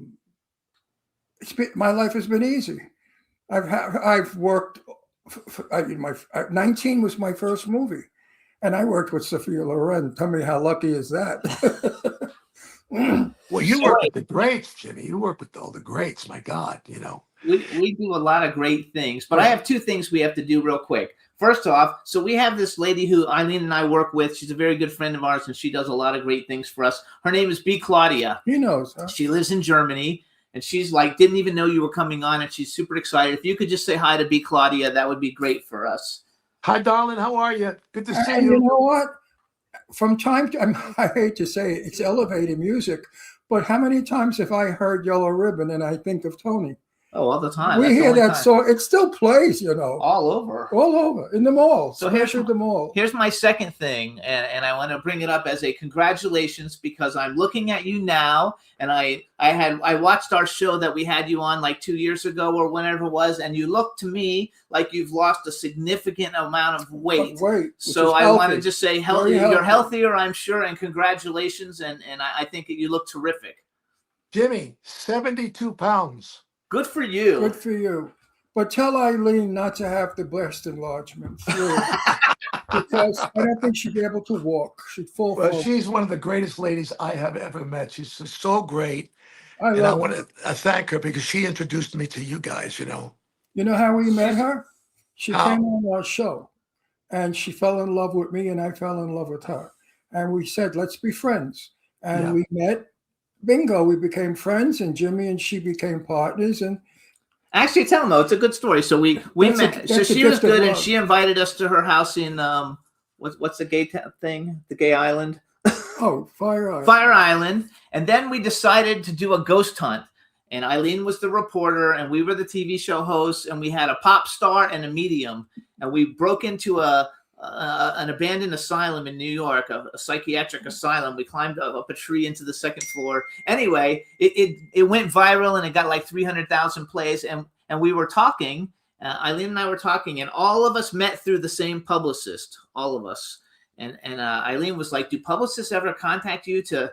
life has been easy. I've worked. 19 was my first movie, and I worked with Sophia Loren. Tell me how lucky is that? Well, you work with the greats, Jimmy. You work with all the greats. My God, you know. We do a lot of great things, but I have 2 things we have to do real quick. First off, so we have this lady who Eileen and I work with. She's a very good friend of ours, and she does a lot of great things for us. Her name is B. Claudia. He knows. Huh? She lives in Germany, and she's like, didn't even know you were coming on, and she's super excited. If you could just say hi to B. Claudia, that would be great for us. Hi, darling. How are you? Good to see you. You know what? From time to time, I hate to say it, it's elevated music, but how many times have I heard Yellow Ribbon and I think of Tony? Oh, all the time. We hear that song. It still plays, you know. All over. All over. In the mall. So here's my second thing, and I want to bring it up as a congratulations because I'm looking at you now, and I watched our show that we had you on like 2 years ago or whenever it was, and you look to me like you've lost a significant amount of weight. So I want to just say you're healthier, I'm sure, and congratulations, and I think you look terrific. Jimmy, 72 pounds. Good for you. Good for you. But tell Eileen not to have the breast enlargement. Because I don't think she'd be able to walk. She'd fall forward. She's one of the greatest ladies I have ever met. She's so great. I want to thank her because she introduced me to you guys, you know. You know how we met her? She came on our show, and she fell in love with me, and I fell in love with her. And we said, let's be friends. And we met. Bingo, we became friends, and Jimmy and she became partners. And actually, tell them though, it's a good story. So we met. So she was good, and she invited us to her house in what's the gay thing? The gay island. Oh, Fire Island. Fire Island. And then we decided to do a ghost hunt. And Eileen was the reporter, and we were the TV show hosts, and we had a pop star and a medium. And we broke into a an abandoned asylum in New York, a psychiatric asylum. We climbed up a tree into the second floor. Anyway, it went viral and it got like 300,000 plays. And we were talking, Eileen and I were talking, and all of us met through the same publicist, all of us. And Eileen was like, do publicists ever contact you to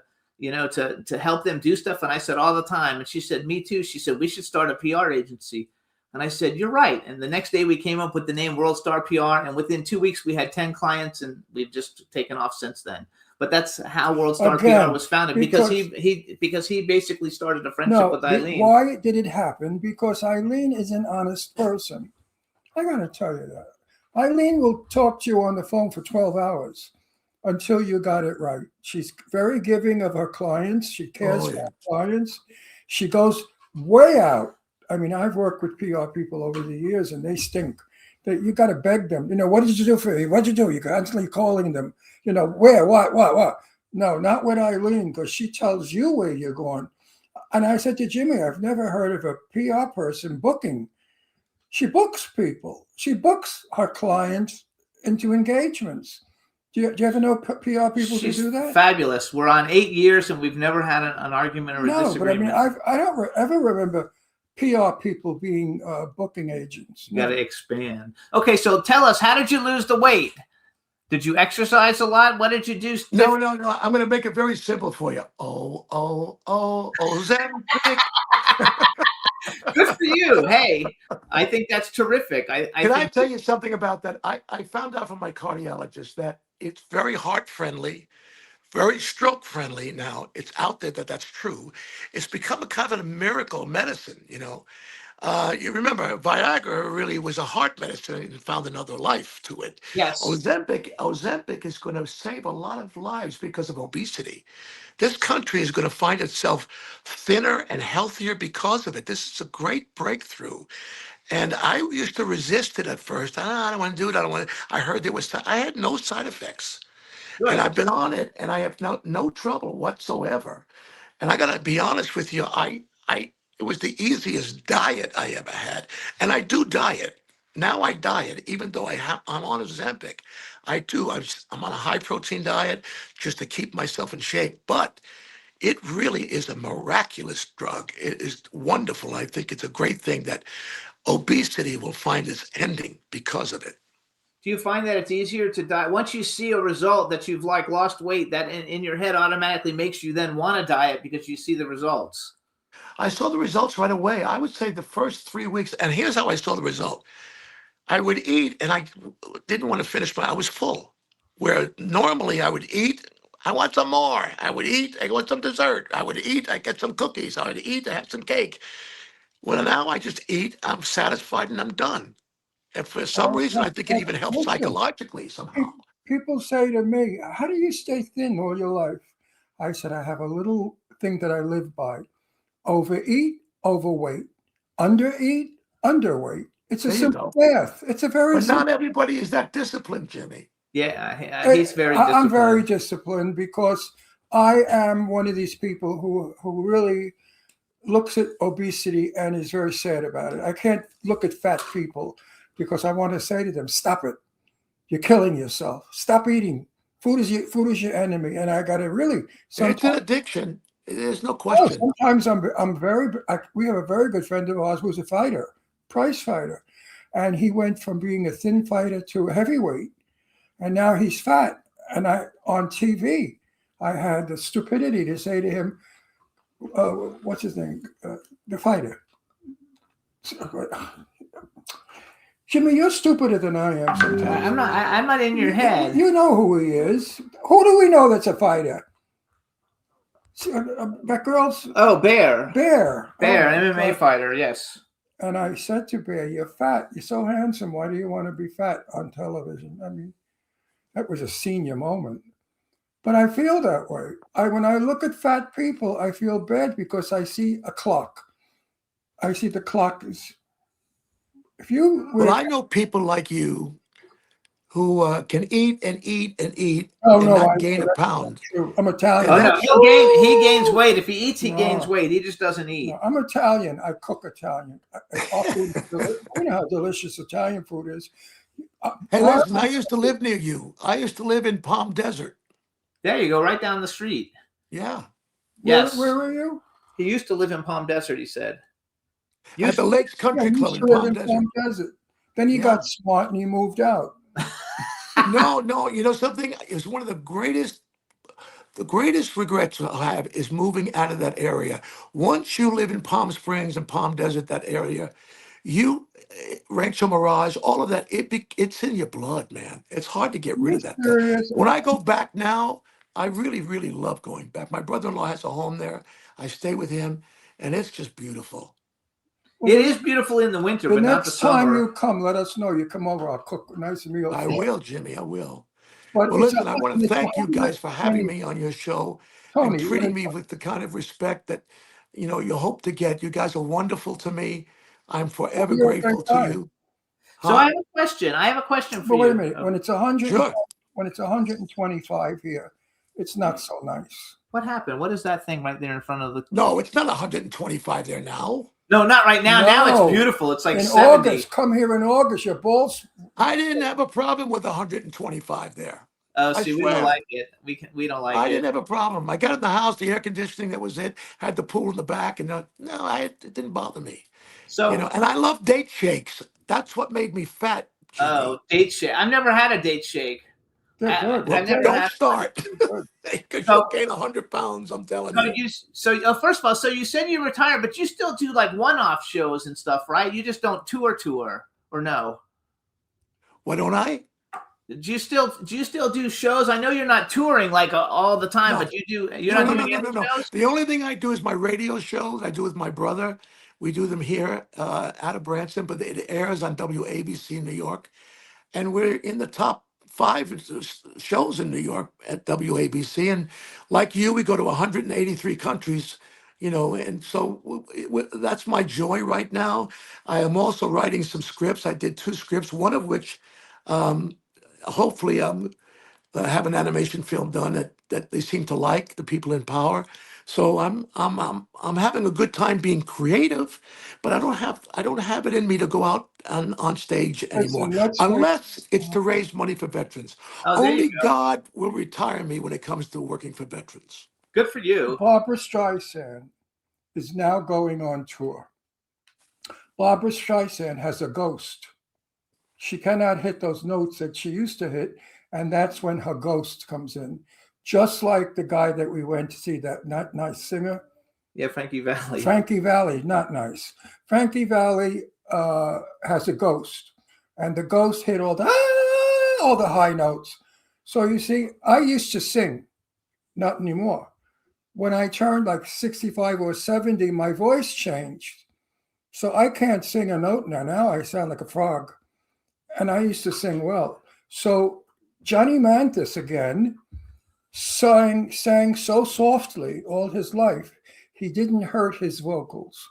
help them do stuff? And I said, all the time. And she said, me too. She said, we should start a PR agency. And I said, you're right. And the next day we came up with the name World Star PR. And within 2 weeks, we had 10 clients, and we've just taken off since then. But that's how World Star PR was founded, because he basically started a friendship with Eileen. Why did it happen? Because Eileen is an honest person. I got to tell you that. Eileen will talk to you on the phone for 12 hours until you got it right. She's very giving of her clients. She cares for her clients. She goes way out. I mean, I've worked with PR people over the years, and they stink. You got to beg them. What did you do for me? What did you do? You're constantly calling them. Where, what? No, not with Eileen, because she tells you where you're going. And I said to Jimmy, I've never heard of a PR person booking. She books people. She books her clients into engagements. Do you ever know PR people who do that? Fabulous. We're on 8 years, and we've never had an argument or a disagreement. No, but I mean, I don't ever remember PR people being booking agents. You got to expand. Okay, so tell us, how did you lose the weight? Did you exercise a lot? What did you do? No. I'm going to make it very simple for you. Ozempic. Good for you. Hey, I think that's terrific. Can I tell you something about that? I found out from my cardiologist that it's very heart friendly, very stroke friendly. Now it's out there that's true. It's become a kind of a miracle medicine. You remember Viagra really was a heart medicine and found another life to it. Yes. Ozempic is going to save a lot of lives because of obesity. This country is going to find itself thinner and healthier because of it. This is a great breakthrough. And I used to resist it at first. I don't want to do it. I heard I had no side effects. Good. And I've been on it, and I have no trouble whatsoever. And I got to be honest with you, it was the easiest diet I ever had. And I do diet. Now I diet, even though I'm on Ozempic. I'm on a high protein diet just to keep myself in shape. But it really is a miraculous drug. It is wonderful. I think it's a great thing that obesity will find its ending because of it. Do you find that it's easier to diet? Once you see a result that you've lost weight, that in your head automatically makes you then want to diet because you see the results? I saw the results right away. I would say the first 3 weeks, and here's how I saw the result. I would eat, and I didn't want to finish, I was full. Where normally I would eat, I want some more. I would eat, I want some dessert. I would eat, I get some cookies. I would eat, I have some cake. Well, now I just eat, I'm satisfied, and I'm done. And for some reason, I think it even helps psychologically somehow. People say to me, how do you stay thin all your life? I said, I have a little thing that I live by. Overeat, overweight. Undereat, underweight. It's a simple math. It's a very But not everybody is that disciplined, Jimmy. Yeah, he's very disciplined. I'm very disciplined because I am one of these people who really looks at obesity and is very sad about it. I can't look at fat people because I want to say to them, stop it. You're killing yourself. Stop eating. Food is your enemy. And I got to really. It's an addiction. There's no question. Sometimes we have a very good friend of ours who's a fighter, prize fighter. And he went from being a thin fighter to a heavyweight. And now he's fat. And on TV, I had the stupidity to say to him, what's his name? The fighter. Jimmy, you're stupider than I am sometimes. I'm not in your head. You know who he is. Who do we know that's a fighter? That girl's... Oh, Bear. Bear, MMA fighter, yes. And I said to Bear, you're fat. You're so handsome. Why do you want to be fat on television? I mean, that was a senior moment. But I feel that way. When I look at fat people, I feel bad because I see a clock. I see the clock is... Well, I know people like you who can eat and eat and eat not gain a pound. I'm Italian. He gains weight. If he eats, he gains weight. He just doesn't eat. No, I'm Italian. I cook Italian. You know how delicious Italian food is. Hey, I, listen, I used to live near you. I used to live in Palm Desert. There you go, right down the street. Yeah. Yes. where were you? He used to live in Palm Desert, he said. At the Lakes Yeah, Country he Club used in to live Palm in Desert. Palm Desert. Then he Yeah. got smart and he moved out. No, you know something? It's one of the greatest regrets I'll have is moving out of that area. Once you live in Palm Springs and Palm Desert, that area, you Rancho Mirage, all of that, it's in your blood, man. It's hard to get rid You're of that stuff. serious? When I go back now, I really, really love going back. My brother-in-law has a home there. I stay with him, and it's just beautiful. It is beautiful in the winter, The but not the next time summer. you come, let us know. You come over, I'll cook a nice meal. I will, Jimmy. I will. But Well, it's listen, I want to thank you guys for having 120. me on your show and Tony, treating me with the kind of respect that, you hope to get. You guys are wonderful to me. I'm forever you're a great grateful to guy. you. So I Huh? have a question. I have a question for But wait a you. minute. When it's 100, Sure. when it's 125 here, it's not so nice. What happened? What is that thing right there in front of the? No, it's not 125 there now. No, not right now. Now No. it's beautiful. It's like In 70. August, come here in August. Your balls. I didn't have a problem with 125 there. Oh, I see, we don't swear. like it. We don't like I it. didn't have a problem. I got in the house, the air conditioning, that was it. Had the pool in the back, and it didn't bother me. So, And I love date shakes. That's what made me fat, Jimmy. oh, date shake. I've never had a date shake. They're good. Well, I've never don't had. start. Good. Because So- you'll gain 100 pounds, I'm telling you. First of all, so you said you retired, but you still do like one-off shows and stuff, right? You just don't tour, or no? What don't I? Do you still do shows? I know you're not touring like all the time, No. but you do. You're not doing any shows. The only thing I do is my radio shows. I do with my brother. We do them here out of Branson, but it airs on WABC in New York. And we're in the top 5 shows in New York at WABC. And like you, we go to 183 countries, and so that's my joy right now. I am also writing some scripts. I did 2 scripts, one of which hopefully have an animation film done that they seem to like, the people in power. So I'm having a good time being creative, but I don't have it in me to go out on stage anymore, unless it's to raise money for veterans. Oh, there you Only go. God will retire me when it comes to working for veterans. Good for you. Barbara Streisand is now going on tour. Barbara Streisand has a ghost. She cannot hit those notes that she used to hit, and that's when her ghost comes in. Just like the guy that we went to see, that not nice singer. Yeah, Frankie Valli. Frankie Valli, not nice. Frankie Valli has a ghost, and the ghost hit all the high notes. So you see, I used to sing, not anymore. When I turned like 65 or 70, my voice changed. So I can't sing a note now. Now I sound like a frog. And I used to sing well. So Johnny Mantis again sang so softly all his life, he didn't hurt his vocals.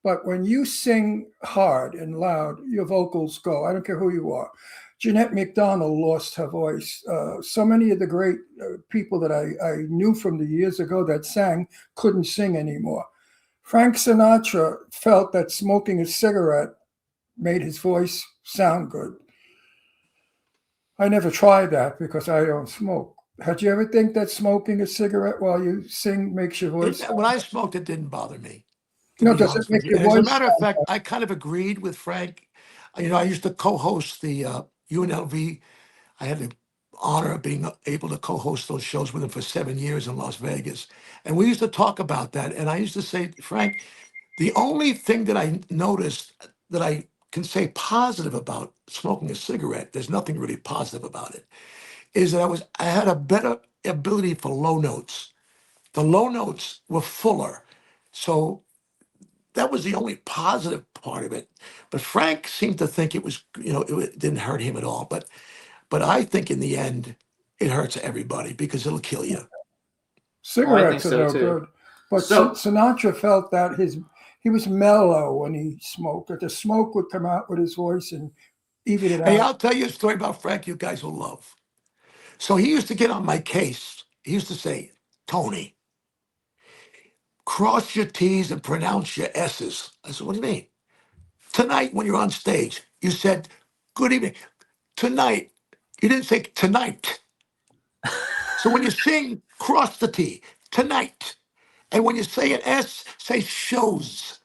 But when you sing hard and loud, your vocals go. I don't care who you are. Jeanette MacDonald lost her voice. So many of the great people that I knew from the years ago that sang couldn't sing anymore. Frank Sinatra felt that smoking a cigarette made his voice sound good. I never tried that because I don't smoke. Had you ever think that smoking a cigarette while you sing makes your voice sound When I smoked, it didn't bother me. No, does it make your As a voice matter of sound fact, I kind of agreed with Frank. I used to co-host the UNLV. I had the honor of being able to co-host those shows with him for 7 years in Las Vegas. And we used to talk about that. And I used to say, Frank, the only thing that I noticed that I can say positive about smoking a cigarette, there's nothing really positive about it, is that I had a better ability for low notes. The low notes were fuller. So that was the only positive part of it. But Frank seemed to think it was, it didn't hurt him at all. But I think in the end, it hurts everybody because it'll kill you. Cigarettes so are no too. good. But So- Sinatra felt that he was mellow when he smoked. That the smoke would come out with his voice and even it Hey, out. I'll tell you a story about Frank you guys will love. So he used to get on my case. He used to say, Tony, cross your T's and pronounce your S's. I said, what do you mean? Tonight when you're on stage, you said, good evening. tonight. You didn't say tonight. So when you sing, cross the T, tonight. And when you say an S, say shows.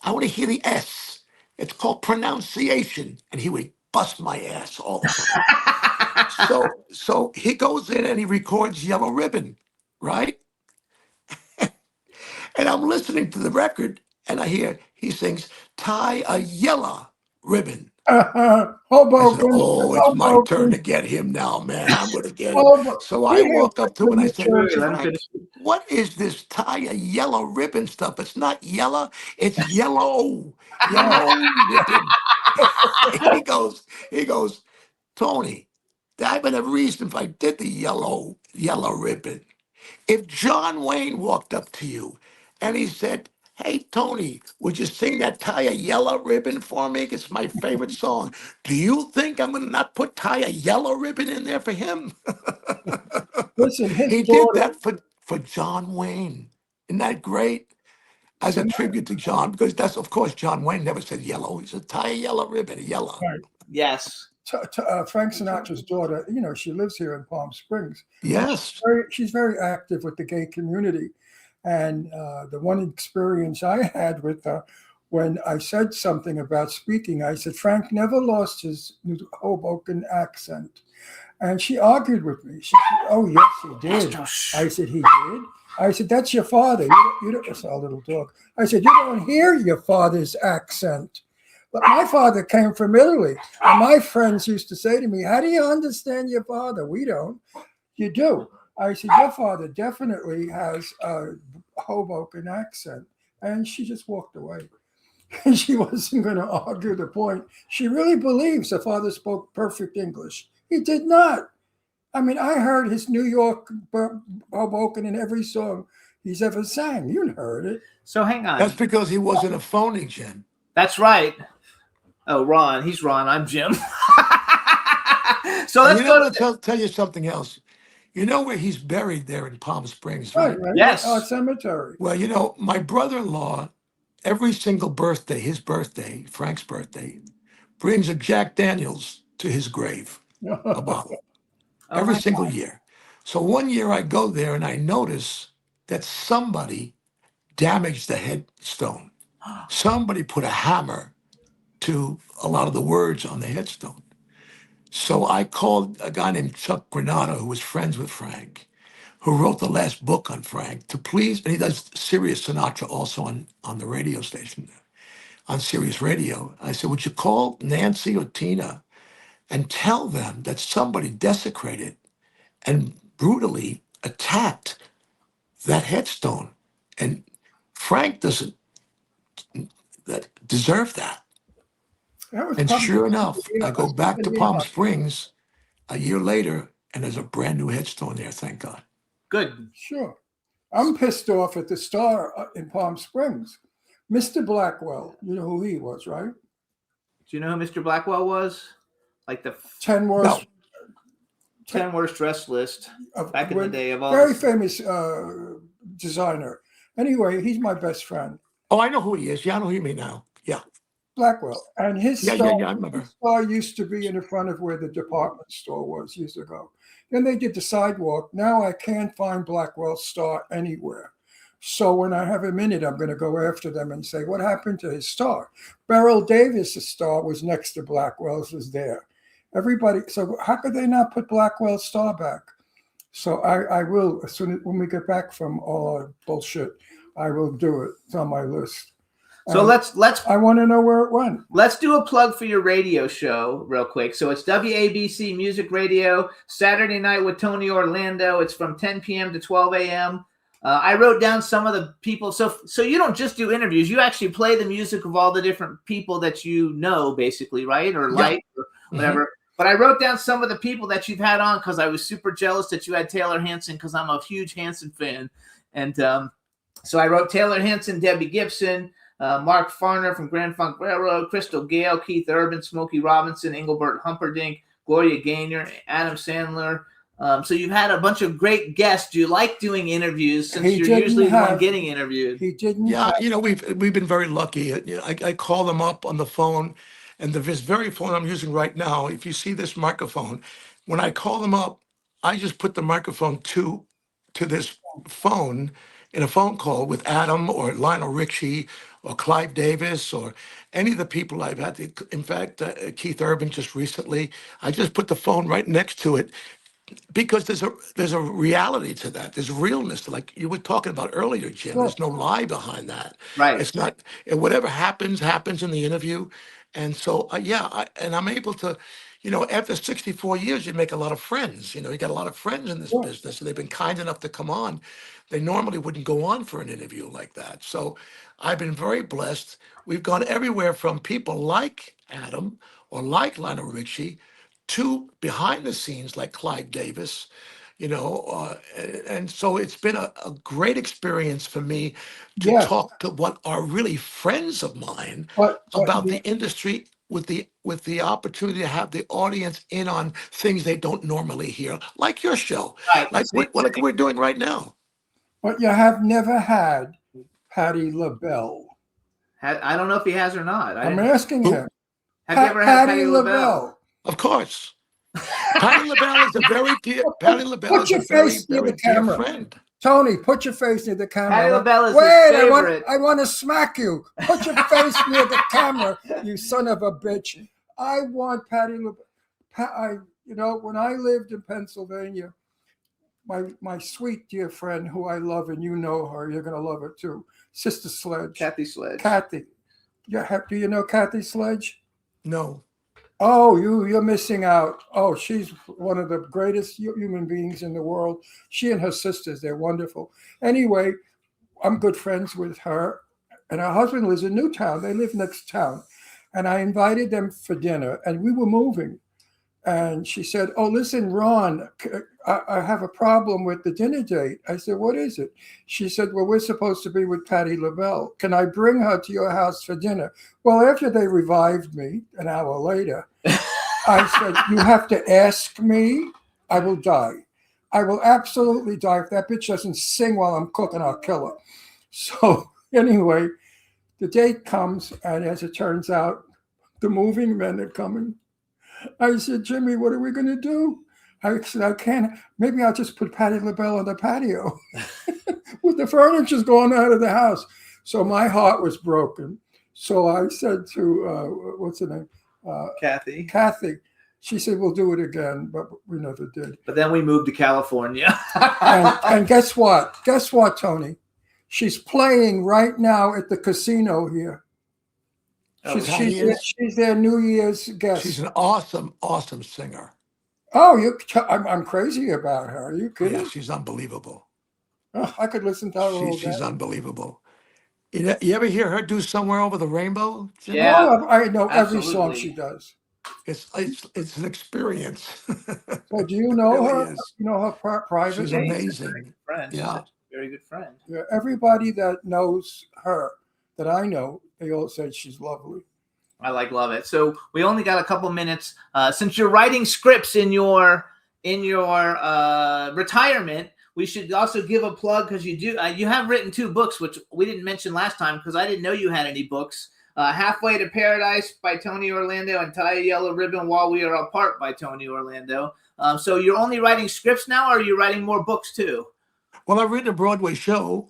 I want to hear the S. It's called pronunciation. And he would bust my ass all the time. So he goes in and he records Yellow Ribbon, right? And I'm listening to the record and I hear he sings, tie a yellow ribbon. I said, Hoboken, oh, it's my turn to get him now, man. I'm going to get him. So I walk up to him and I said, Frank, what is this tie a yellow ribbon stuff? It's not yellow, it's yellow ribbon. he goes, Tony, I've been a reason if I did the yellow ribbon. If John Wayne walked up to you and he said, hey, Tony, would you sing that Tie a Yellow Ribbon for me? It's my favorite song. Do you think I'm going to not put Tie a Yellow Ribbon in there for him? Listen, he did that for John Wayne. Isn't that great? As a tribute to John, because that's, of course, John Wayne never said yellow. He said tie a yellow ribbon, yellow. Right. Yes. Frank Sinatra's daughter, she lives here in Palm Springs. Yes. She's very active with the gay community. And the one experience I had with her, when I said something about speaking, I said, Frank never lost his Hoboken accent. And she argued with me. She said, oh, yes, he did. I said, he did? I said, that's your father. You don't, it's our little dog. I said, you don't hear your father's accent. But my father came from Italy. And my friends used to say to me, how do you understand your father? We don't. You do. I said, your father definitely has a Hoboken accent. And she just walked away. And she wasn't going to argue the point. She really believes her father spoke perfect English. He did not. I mean, I heard his New York Hoboken in every song he's ever sang. You heard it. So hang on. That's because he wasn't a phony, Jim. That's right. Oh, Ron. He's Ron. I'm Jim. So let's go to tell you something else. You know where he's buried there in Palm Springs, right? Yes. Cemetery. Well, my brother-in-law, every single birthday, his birthday, Frank's birthday, brings a Jack Daniels to his grave, a bottle, every single year. So one year I go there and I notice that somebody damaged the headstone. Somebody put a hammer to a lot of the words on the headstone. So I called a guy named Chuck Granado, who was friends with Frank, who wrote the last book on Frank, to please, and he does Sirius Sinatra also on the radio station, on Sirius Radio. I said, would you call Nancy or Tina and tell them that somebody desecrated and brutally attacked that headstone? And Frank doesn't deserve that. And sure enough, I go back to Palm Springs a year later, and there's a brand new headstone there, thank God. Good. Sure. I'm pissed off at the Star in Palm Springs. Mr. Blackwell, you know who he was, right? Do you know who Mr. Blackwell was? Like the 10 worst, 10 worst dress list back in the day of all. Very famous designer. Anyway, he's my best friend. Oh, I know who he is. Yeah, I know who you mean now. Yeah. Blackwell. And his star, I remember. His star used to be in the front of where the department store was years ago. Then they did the sidewalk. Now I can't find Blackwell's star anywhere. So when I have a minute, I'm going to go after them and say, what happened to his star? Beryl Davis' star was next to Blackwell's, was there. Everybody, so how could they not put Blackwell's star back? So I will, as soon as when we get back from all our bullshit, I will do it. It's on my list. So let's. I want to know where it went. Let's do a plug for your radio show real quick. So it's WABC Music Radio, Saturday night with Tony Orlando. It's from 10 p.m. to 12 a.m. I wrote down some of the people. So you don't just do interviews. You actually play the music of all the different people that you know, basically, right? Or like, or whatever. Mm-hmm. But I wrote down some of the people that you've had on because I was super jealous that you had Taylor Hanson because I'm a huge Hanson fan. And so I wrote Taylor Hanson, Debbie Gibson, Mark Farner from Grand Funk Railroad, Crystal Gale, Keith Urban, Smokey Robinson, Engelbert Humperdinck, Gloria Gaynor, Adam Sandler. So you've had a bunch of great guests. Do you like doing interviews since you're usually the one getting interviewed? He didn't. Yeah, we've been very lucky. I call them up on the phone, And this very phone I'm using right now, if you see this microphone, when I call them up, I just put the microphone to this phone in a phone call with Adam or Lionel Richie or Clive Davis or any of the people I've had. In fact, Keith Urban just recently, I just put the phone right next to it because there's a reality to that. There's realness, like you were talking about earlier, Jim. Sure. There's no lie behind that. Right. It's not whatever happens in the interview, and so and I'm able to, after 64 years, you make a lot of friends. You got a lot of friends in this Sure. business, and they've been kind enough to come on. They normally wouldn't go on for an interview like that. So I've been very blessed. We've gone everywhere from people like Adam or like Lionel Richie to behind the scenes like Clyde Davis, and so it's been a great experience for me to Yes, talk to what are really friends of mine but about the industry with the opportunity to have the audience in on things they don't normally hear, like your show, Right. like what we're doing right now. you have never had Patti LaBelle. I don't know if he has or not. I'm asking Who? him. Have you ever had Patti Patti LaBelle? Of course. Patti LaBelle is a very dear. Patti LaBelle Put is a your very, face near very the dear camera. friend. Tony, put your face near the camera. Patti LaBelle is his Wait, favorite. I want to smack you. Put your face near the camera, you son of a bitch. I want Patti LaBelle. When I lived in Pennsylvania, my sweet dear friend who I love, and you know her, you're going to love her too, Sister Sledge. Kathy Sledge. Kathy. Do you know Kathy Sledge? No. Oh, you're missing out. Oh, she's one of the greatest human beings in the world. She and her sisters, they're wonderful. Anyway, I'm good friends with her, and her husband lives in Newtown. They live next town. And I invited them for dinner, and we were moving. And she said, "Oh, listen, Ron, I have a problem with the dinner date." I said, "What is it?" She said, "Well, we're supposed to be with Patti LaBelle. Can I bring her to your house for dinner?" Well, after they revived me an hour later, I said, "You have to ask me. I will die. I will absolutely die. If that bitch doesn't sing while I'm cooking, I'll kill her." So anyway, the date comes, and as it turns out, the moving men are coming. I said, "Jimmy, what are we going to do?" I said, "I can't. Maybe I'll just put Patti LaBelle on the patio with the furniture's going out of the house." So my heart was broken. So I said to, what's her name? Kathy. She said, "We'll do it again," but we never did. But then we moved to California. and guess what? Guess what, Tony? She's playing right now at the casino here. She's their New Year's guest. She's an awesome, awesome singer. Oh, I'm crazy about her. Are you kidding? Yeah, she's unbelievable. Oh, I could listen to her all day. She's unbelievable. You ever hear her do "Somewhere Over the Rainbow"? Jim? Yeah. Oh, I know every Absolutely. song she does. It's an experience. So do you know It her? really is. You know her privately? She's amazing. Friend. Yeah. Very good friend. Yeah, everybody that knows her, that I know, they all said she's lovely. I love it. So we only got a couple minutes. Since you're writing scripts in your retirement, we should also give a plug because you have written 2 books, which we didn't mention last time because I didn't know you had any books. Halfway to Paradise by Tony Orlando and Tie a Yellow Ribbon While We Are Apart by Tony Orlando. So you're only writing scripts now, or are you writing more books too? Well, I've written a Broadway show,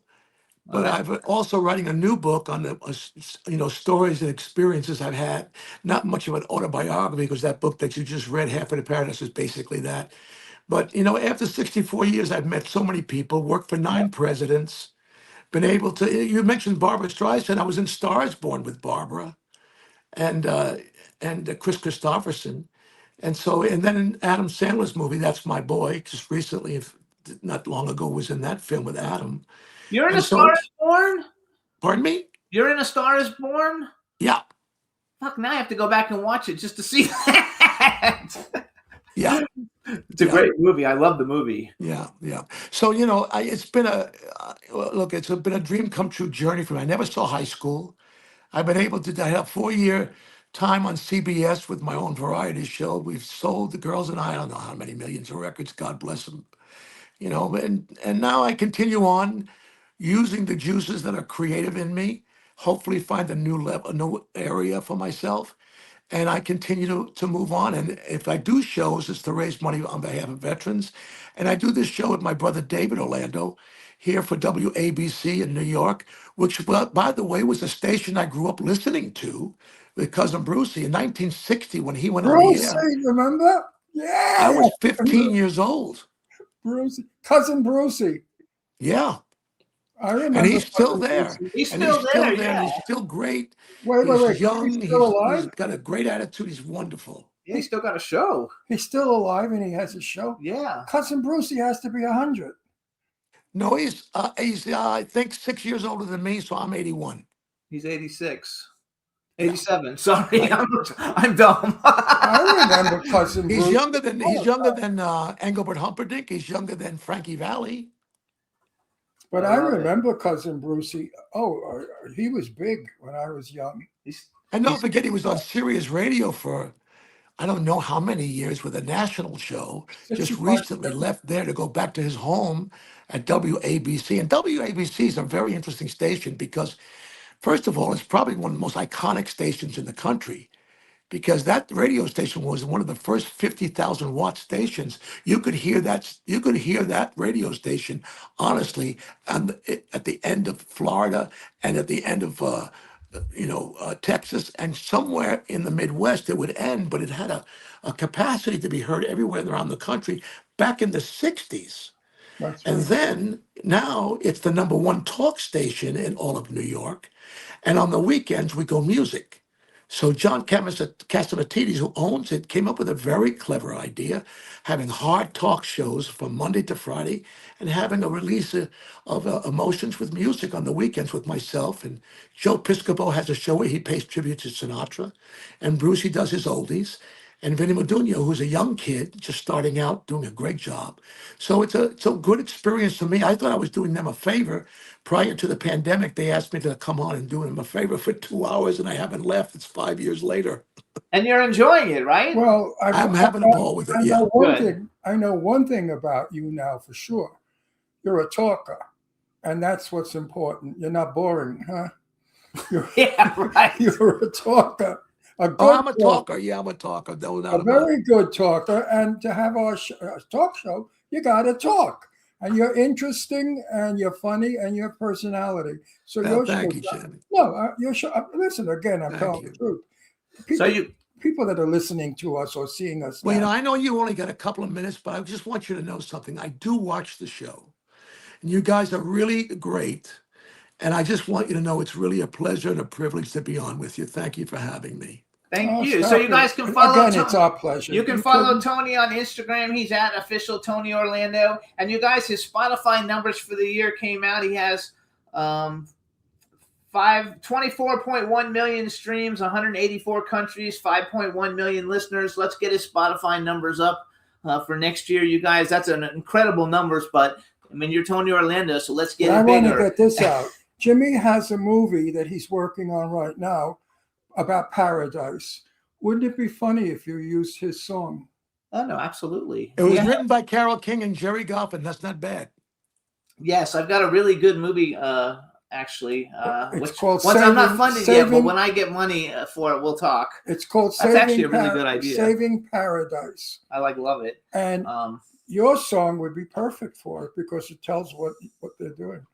but Okay. I'm also writing a new book on the stories and experiences I've had. Not much of an autobiography because that book that you just read, Halfway to Paradise, is basically that. But after 64 years, I've met so many people, worked for 9 presidents, been able to. You mentioned Barbara Streisand. I was in Stars Born with Barbara, and Chris Christopherson, and then in Adam Sandler's movie, That's My Boy, just recently, not long ago, was in that film with Adam. You're in And A Star Is Born? Pardon me? You're in A Star Is Born? Yeah. Fuck, now I have to go back and watch it just to see that. Yeah. It's a great movie. I love the movie. Yeah. So it's been it's been a dream come true journey for me. I never saw high school. I've been able to. I had a 4-year time on CBS with my own variety show. We've sold, the girls and I don't know how many millions of records. God bless them. And now I continue on using the juices that are creative in me. Hopefully, find a new level, a new area for myself. and I continue to move on. And if I do shows, it's to raise money on behalf of veterans. And I do this show with my brother David Orlando here for WABC in New York, which, well, by the way, was a station I grew up listening to with cousin Brucey in 1960 when he went on the Brucey, air. remember? Yeah. I was 15 years old. Brucey, cousin Brucey. Yeah. I remember. And he's still cousin there. Brucey. He's And still he's still there, there. And yeah. he's still great. Wait. He's young. He's still alive? He's got a great attitude. He's wonderful. Yeah, he's still got a show. He's still alive and he has a show. Yeah. Cousin Brucey has to be 100. No, he's I think 6 years older than me, so I'm 81. He's 86. 87. Sorry, I'm dumb. I remember cousin Brucey. He's younger than Engelbert Humperdinck. He's younger than Frankie Valli. But I remember cousin Brucey. He was big when I was young. And don't forget, he was on Sirius Radio for I don't know how many years with a national show. Just recently left there to go back to his home at WABC. And WABC is a very interesting station because, first of all, it's probably one of the most iconic stations in the country, because that radio station was one of the first 50,000 watt stations. You could hear that radio station, honestly, at the end of Florida and at the end of Texas, and somewhere in the Midwest it would end, but it had a capacity to be heard everywhere around the country back in the 60s. And then now it's the number one talk station in all of New York. And on the weekends, we go music. So John Catsimatidis, who owns it, came up with a very clever idea, having hard talk shows from Monday to Friday and having a release of emotions with music on the weekends with myself. And Joe Piscopo has a show where he pays tribute to Sinatra, and Brucey does his oldies. And Vinny Modugno, who's a young kid, just starting out, doing a great job. So it's a good experience for me. I thought I was doing them a favor. Prior to the pandemic, they asked me to come on and do them a favor for 2 hours, and I haven't left. It's 5 years later. And you're enjoying it, right? Well, I'm having a ball with it. I know one thing about you now for sure. You're a talker, and that's what's important. You're not boring, huh? Yeah, right. You're a talker. I'm a talker. Yeah, I'm a talker. No, a very good talker. And to have a talk show, you got to talk. And you're interesting, and you're funny, and your personality. So thank you, Jimmy. No, listen, again, I'm telling the truth. People that are listening to us or seeing us Well, now, I know you only got a couple of minutes, but I just want you to know something. I do watch the show. And you guys are really great. And I just want you to know it's really a pleasure and a privilege to be on with you. Thank you for having me. Thank you. So you guys can follow. Again, it's our pleasure. You can follow Tony on Instagram. He's at official Tony Orlando. And you guys, his Spotify numbers for the year came out. He has 24.1 million streams, 184 countries, 5.1 million listeners. Let's get his Spotify numbers up for next year, you guys. That's an incredible numbers, but I mean, you're Tony Orlando, so let's get it bigger. I want to get this out. Jimmy has a movie that he's working on right now about paradise. Wouldn't it be funny if you used his song? Oh, no, absolutely. It was written by Carole King and Jerry Goffin. That's not bad. Yes, I've got a really good movie, actually. It's called I'm not funded yet, but when I get money for it, we'll talk. It's called That's actually a really good idea. Saving Paradise. I love it. And your song would be perfect for it because it tells what they're doing.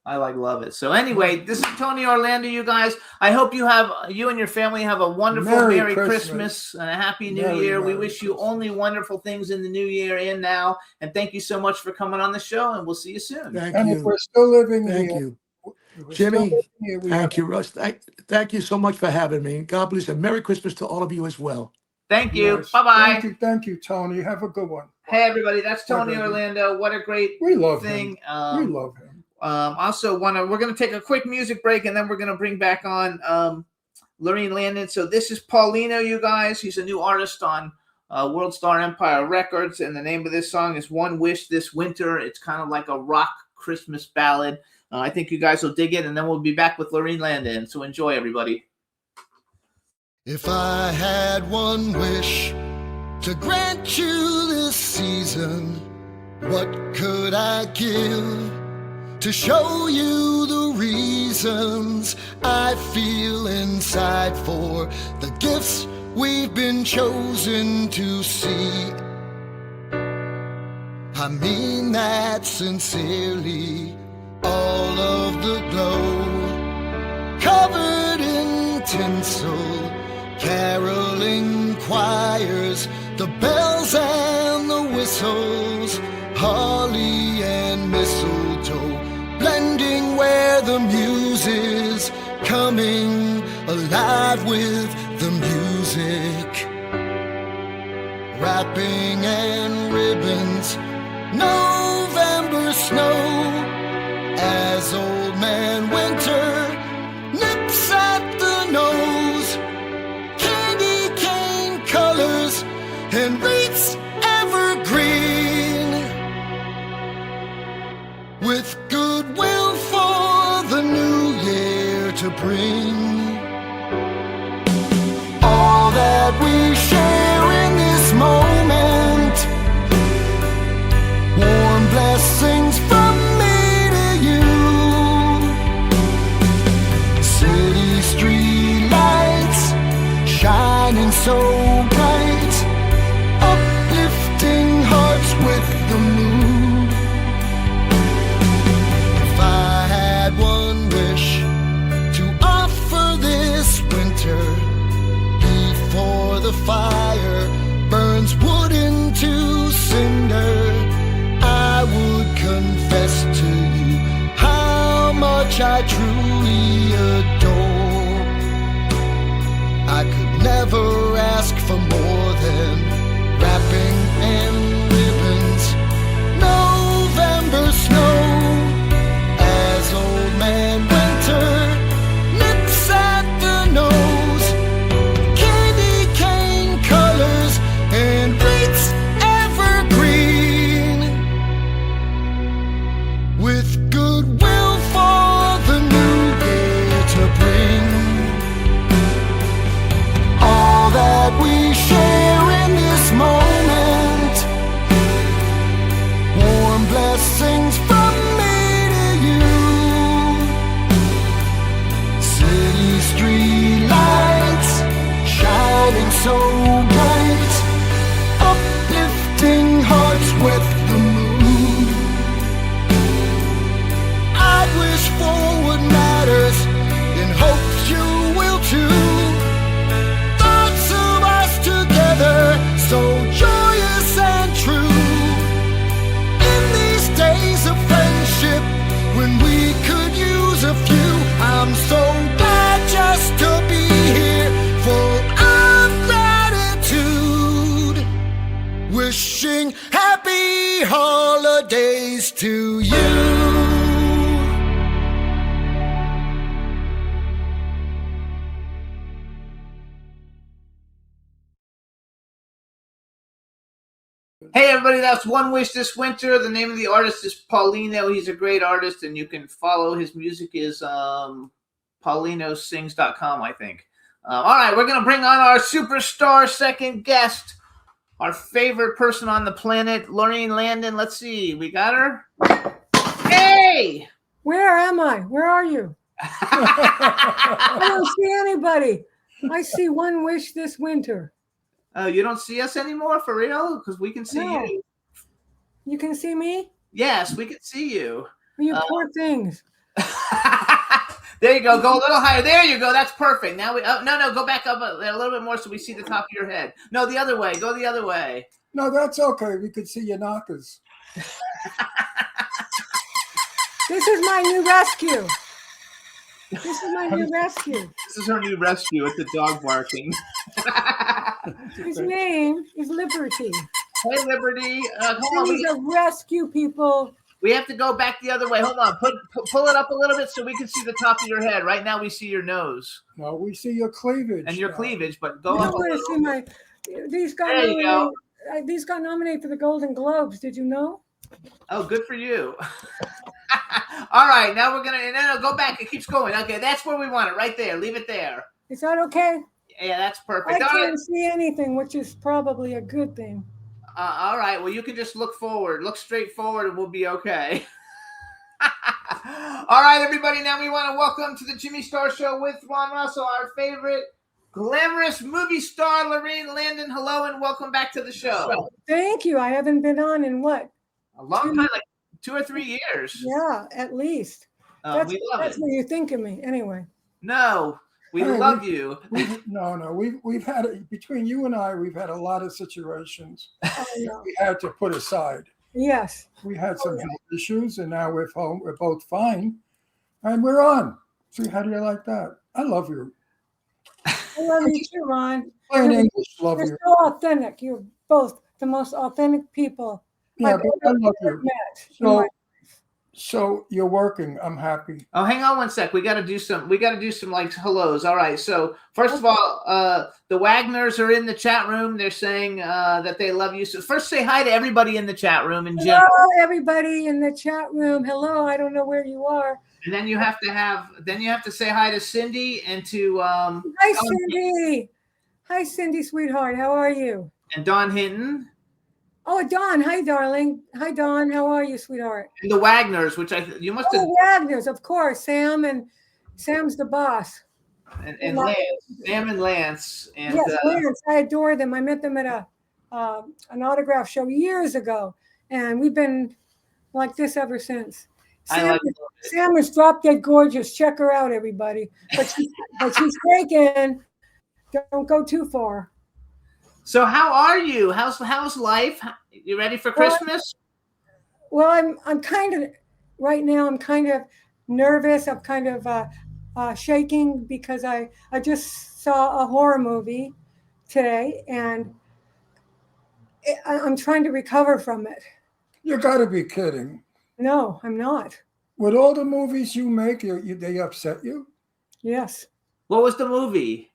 I love it. So anyway, this is Tony Orlando, you guys. I hope you and your family have a wonderful Merry Christmas and a Happy New Year. We wish you only wonderful things in the new year and now. And thank you so much for coming on the show, and we'll see you soon. Thank you. If we're still living Thank here. you. Jimmy, thank you, Russ. Thank you so much for having me. God bless, and Merry Christmas to all of you as well. Thank you. Yes. Bye-bye. Thank you, Tony. Have a good one. Hey, everybody. That's Tony Orlando. What a great we love thing. Him. We love him. Also, we're going to take a quick music break, and then we're going to bring back on Laurene Landon. So this is Paulino, you guys. He's a new artist on World Star Empire Records, and the name of this song is One Wish This Winter. It's kind of like a rock Christmas ballad. I think you guys will dig it, and then we'll be back with Laurene Landon. So enjoy, everybody. If I had one wish to grant you this season, what could I give to show you the reasons I feel inside for the gifts we've been chosen to see. I mean that sincerely. All of the glow, covered in tinsel, caroling choirs, the bells and the whistles, holly and mistletoe, blending where the muse is, coming alive with the music. Wrapping and ribbons, November snow, as old man winter nips at the nose, candy cane colors and wreaths evergreen, with goodwill for the new year to bring. All that we share in this moment, warm blessings from me to you. City street lights shining so bright, uplifting hearts with the moon. If I had one wish to offer this winter, before the fire burns wood into cinder, I would confess to you how much I truly adore. I could never ask for more than wrapping and ribbons, November snow, as old man winter nips at the nose, candy cane colors and wreaths evergreen, with goodwill for the new year to bring. All that we share in this moment, warm blessings from me to you. City street lights shining so bright, uplifting hearts with the moon. I wish for what matters and hopes you will too. Thoughts of us together, so joyous and true. In these days of friendship, when we could use a few, I'm so glad just to be here, full of gratitude. Wishing happy holidays to you. Hey everybody, that's One Wish This Winter. The name of the artist is Paulino. He's a great artist, and you can follow his music is paulinosings.com, I think. All right, we're going to bring on our superstar second guest, our favorite person on the planet, Laurene Landon. Let's see, we got her? Hey! Where am I? Where are you? I don't see anybody. I see One Wish This Winter. You don't see us anymore, for real? Because we can see you. You can see me? Yes, we can see you. You poor things. There you go. Go a little higher. There you go. That's perfect. Now we. No. Go back up a little bit more so we see the top of your head. No, the other way. Go the other way. No, that's okay. We could see your knockers. This is my new rescue. This is my new rescue. This is her new rescue. It's a dog barking. His name is Liberty. Hey, Liberty. Hold on. He's a rescue, people. We have to go back the other way. Hold on. Pull it up a little bit so we can see the top of your head. Right now we see your nose. No, we see your cleavage. And your cleavage, but go You up a want to see my? These got There you go. These got nominated for the Golden Globes. Did you know? Oh, good for you. All right, now we're gonna no, go back. It keeps going. Okay, that's where we want it. Right there. Leave it there. Is that okay? Yeah, that's perfect. I can't see anything, which is probably a good thing. All right. Well, you can just look forward. Look straight forward, and we'll be okay. All right, everybody. Now we want to welcome to the Jimmy Star Show with Ron Russell, our favorite glamorous Christmas movie star Laurene Landon. Hello and welcome back to the show. Thank you. I haven't been on in what? A long time, like 2 or 3 years. Yeah, at least. We love That's it. what you think of me. Anyway. No, we love you. No. We've had between you and I, we've had a lot of situations we had to put aside. Yes. We had some health issues, and now we're home. We're both fine, and we're on. See, how do you like that? I love you. I love you too, Ron. Plain English, love You're you. so authentic. You're both the most authentic people Yeah, I've but I ever love you. met. in my- So you're working. I'm happy. Oh, hang on one sec. We got to do some like hellos. All right. So first of all, the Wagners are in the chat room. They're saying that they love you. So first, say hi to everybody in the chat room in general. Hello, everybody in the chat room. Hello. I don't know where you are. And then you have to say hi to Cindy and to Hi, Cindy. Hi, Cindy, sweetheart. How are you? and Don Hinton Oh, Dawn. Hi, darling. Hi, Dawn. How are you, sweetheart? and the Wagners, which you must have Oh, Wagner's, of course. Sam's the boss. and Lance, Sam and Lance and Yes, Lance. I adore them. I met them at an autograph show years ago, and we've been like this ever since. Sam is drop dead gorgeous. Check her out, everybody. But she's taken. Don't go too far. So how are you? How's life? You ready for Christmas? Well, I'm kind of right now. I'm kind of nervous. I'm kind of shaking because I just saw a horror movie today, and I'm trying to recover from it. You got to be kidding. No, I'm not. With all the movies you make, they upset you? Yes. What was the movie?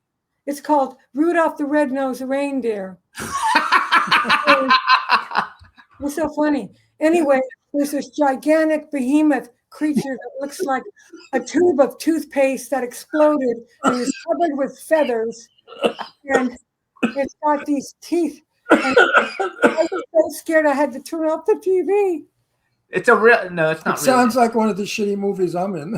It's called Rudolph the Red-Nosed Reindeer. It's so funny. Anyway, there's this gigantic behemoth creature that looks like a tube of toothpaste that exploded and is covered with feathers. And it's got these teeth. And I was so scared I had to turn off the TV. It's a real no. It's not. It sounds like one of the shitty movies I'm in.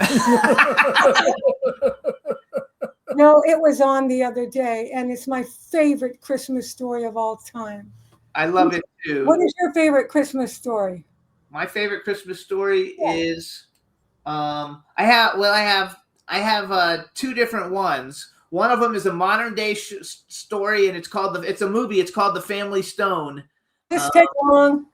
No, it was on the other day, and it's my favorite Christmas story of all time. I love it too. What is your favorite Christmas story? My favorite Christmas story is I have two different ones. One of them is a modern day story, and it's a movie. It's called The Family Stone. This take long.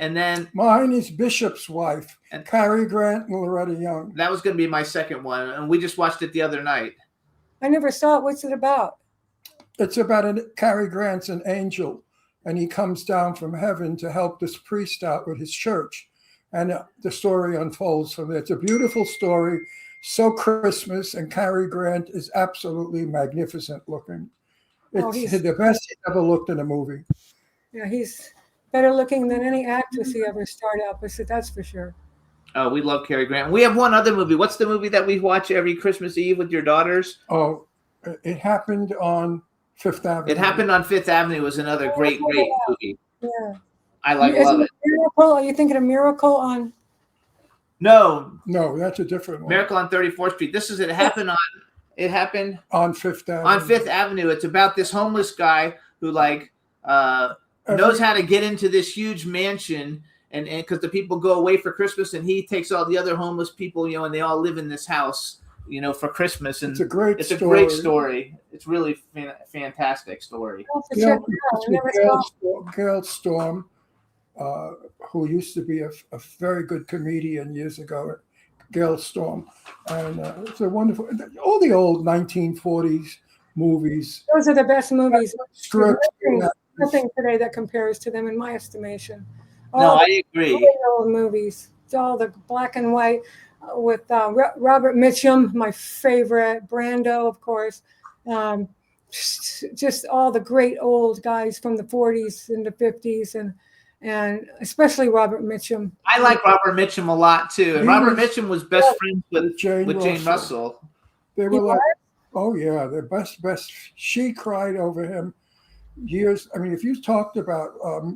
And then mine is Bishop's Wife, and Cary Grant and Loretta Young. That was going to be my second one, and we just watched it the other night. I never saw it. What's it about? It's about Cary Grant's an angel, and he comes down from heaven to help this priest out with his church. And the story unfolds from there. It's a beautiful story, so Christmas, and Cary Grant is absolutely magnificent looking. It's the best he's ever looked in a movie. Yeah, he's better looking than any actress he ever starred out with, so that's for sure. Oh, we love Cary Grant. We have one other movie. What's the movie that we watch every Christmas Eve with your daughters? Oh, it happened on Fifth Avenue. It Happened on Fifth Avenue was another great movie. Yeah. I love it. Miracle? Are you thinking of Miracle on? No, that's a different one. Miracle on 34th Street. This is it. Happened on Fifth Avenue. On Fifth Avenue. It's about this homeless guy who knows how to get into this huge mansion, and because the people go away for Christmas, and he takes all the other homeless people, and they all live in this house, for Christmas. And it's a great story. It's really fantastic story. Gail Storm, who used to be a very good comedian years ago, Gail Storm, and it's a wonderful. All the old 1940s movies. Those are the best movies. Scripts. Nothing today that compares to them, in my estimation. I agree. All the old movies. It's all the black and white with Robert Mitchum, my favorite. Brando, of course. Just all the great old guys from the 40s and the 50s, and especially Robert Mitchum. I like Robert Mitchum a lot too. And Robert Mitchum was best friends with Jane Russell. They were they're best. She cried over him years. I mean, if you talked about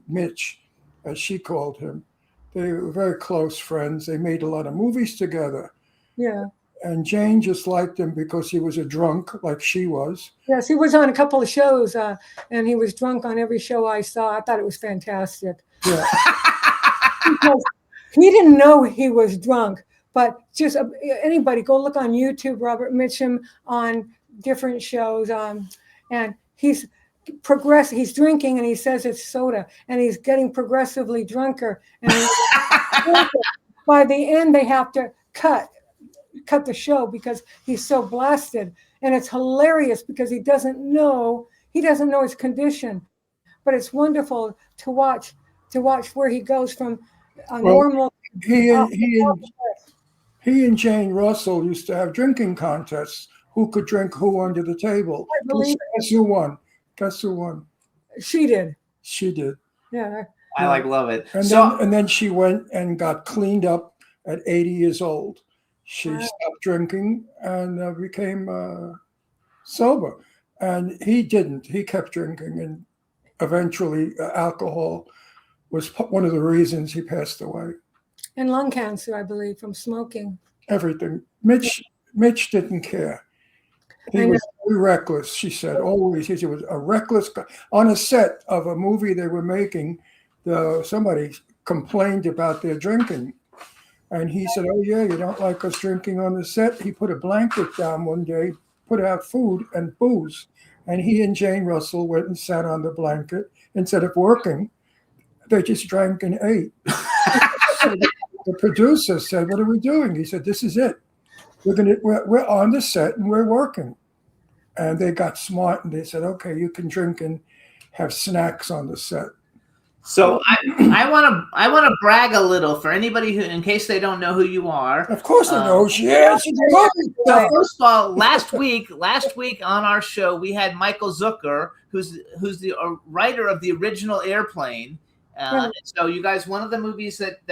Mitch, as she called him, they were very close friends. They made a lot of movies together. Yeah. And Jane just liked him because he was a drunk, like she was. Yes, he was on a couple of shows, and he was drunk on every show I saw. I thought it was fantastic. Yeah. Because he didn't know he was drunk, but just anybody go look on YouTube, Robert Mitchum on different shows, and he's he's drinking and he says it's soda, and he's getting progressively drunker. And by the end, they have to cut the show because he's so blasted, and it's hilarious because he doesn't know his condition, but it's wonderful to watch where he goes from a normal. He and Jane Russell used to have drinking contests. Who could drink who under the table? Guess who won? Guess who won? She did. She did. Yeah. I love it. And then she went and got cleaned up at 80 years old. She stopped drinking and became sober. And he didn't. He kept drinking, and eventually alcohol was one of the reasons he passed away. And lung cancer, I believe, from smoking. Everything. Mitch didn't care. He was very reckless, she said. Always. He was a reckless guy. On a set of a movie they were making, somebody complained about their drinking. And he said, "Oh, yeah, you don't like us drinking on the set?" He put a blanket down one day, put out food and booze. And he and Jane Russell went and sat on the blanket. Instead of working, they just drank and ate. So the producer said, "What are we doing?" He said, "This is it. We're on the set and we're working." And they got smart and they said, "Okay, you can drink and have snacks on the set." So I want to brag a little for anybody who, in case they don't know who you are. Of course I know who she is. So first of all, last week on our show we had Michael Zucker, who's the writer of the original Airplane. So you guys, one of the movies that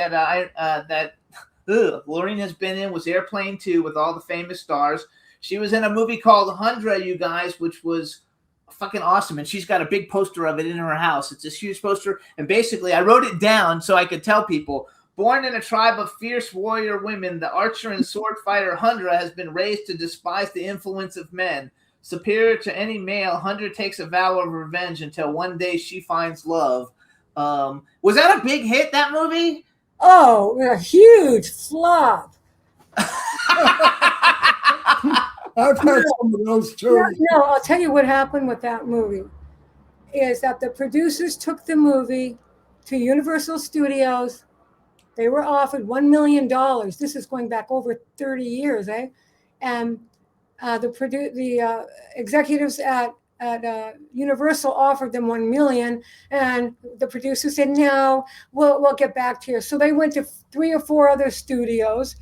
Laurene has been in was Airplane 2 with all the famous stars. She was in a movie called 100, you guys, which was fucking awesome, and she's got a big poster of it in her house. It's this huge poster, and basically I wrote it down so I could tell people. Born in a tribe of fierce warrior women, the archer and sword fighter Hundra has been raised to despise the influence of men. Superior to any male, Hundra takes a vow of revenge until one day she finds love. Was that a big hit, that movie? Oh, a huge flop. I've had some of those too. No, I'll tell you what happened with that movie. Is that the producers took the movie to Universal Studios. They were offered $1 million. This is going back over 30 years, eh? And the executives at Universal offered them $1 million, and the producers said, "No, we'll get back to you." So they went to 3 or 4 other studios.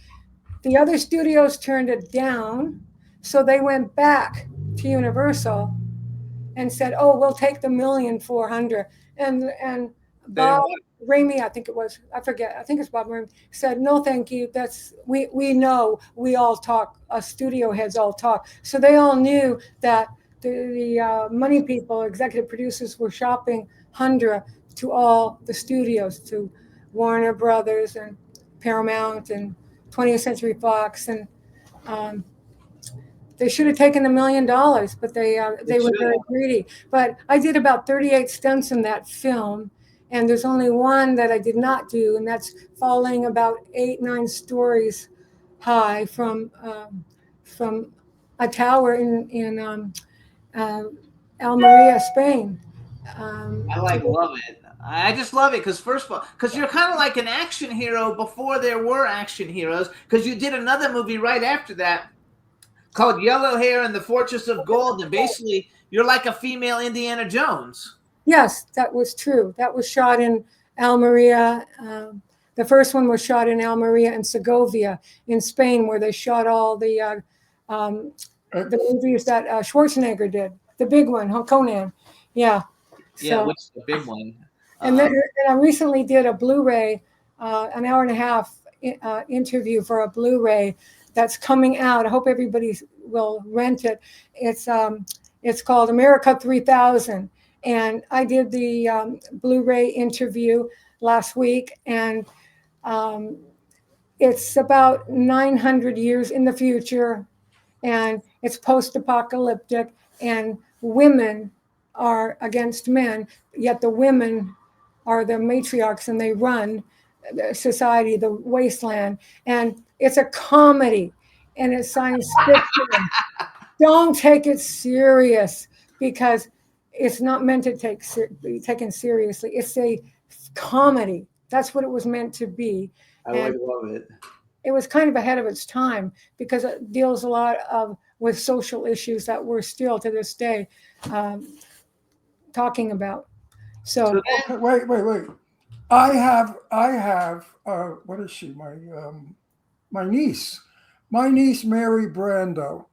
The other studios turned it down. So they went back to Universal and said, "Oh, we'll take the $1,400,000." And Bob Ramey, I think it was, I forget, I think it's Bob Ramey, said, "No, thank you. We know, we all talk, studio heads all talk." So they all knew that the money people, executive producers, were shopping Hundra to all the studios, to Warner Brothers and Paramount and 20th Century Fox, and they should have taken $1 million, but they were very greedy. But I did about 38 stunts in that film, and there's only one that I did not do, and that's falling about 8-9 stories high from a tower in Almeria, Spain. I love it. I just love it because, first of all, because you're kind of like an action hero before there were action heroes, because you did another movie right after that called Yellow Hair and the Fortress of Gold, and basically you're like a female Indiana Jones. Yes, that was true. That was shot in Almeria. The first one was shot in Almeria and Segovia in Spain, where they shot all the movies that Schwarzenegger did. The big one, Conan. Yeah. Yeah, which is the big one. And then I recently did a Blu-ray, an hour and a half interview for a Blu-ray that's coming out. I hope everybody will rent it. It's called America 3000. And I did the Blu-ray interview last week, and It's about 900 years in the future, and it's post-apocalyptic, and women are against men, yet the women are the matriarchs and they run the society, the wasteland. And it's a comedy and it's science fiction. Don't take it serious because it's not meant to be taken seriously. It's a comedy. That's what it was meant to be. I And love it. it was kind of ahead of its time because it deals a lot with social issues that we're still to this day talking about. So Okay, wait. I have. What is she? My niece. My niece Mary Brando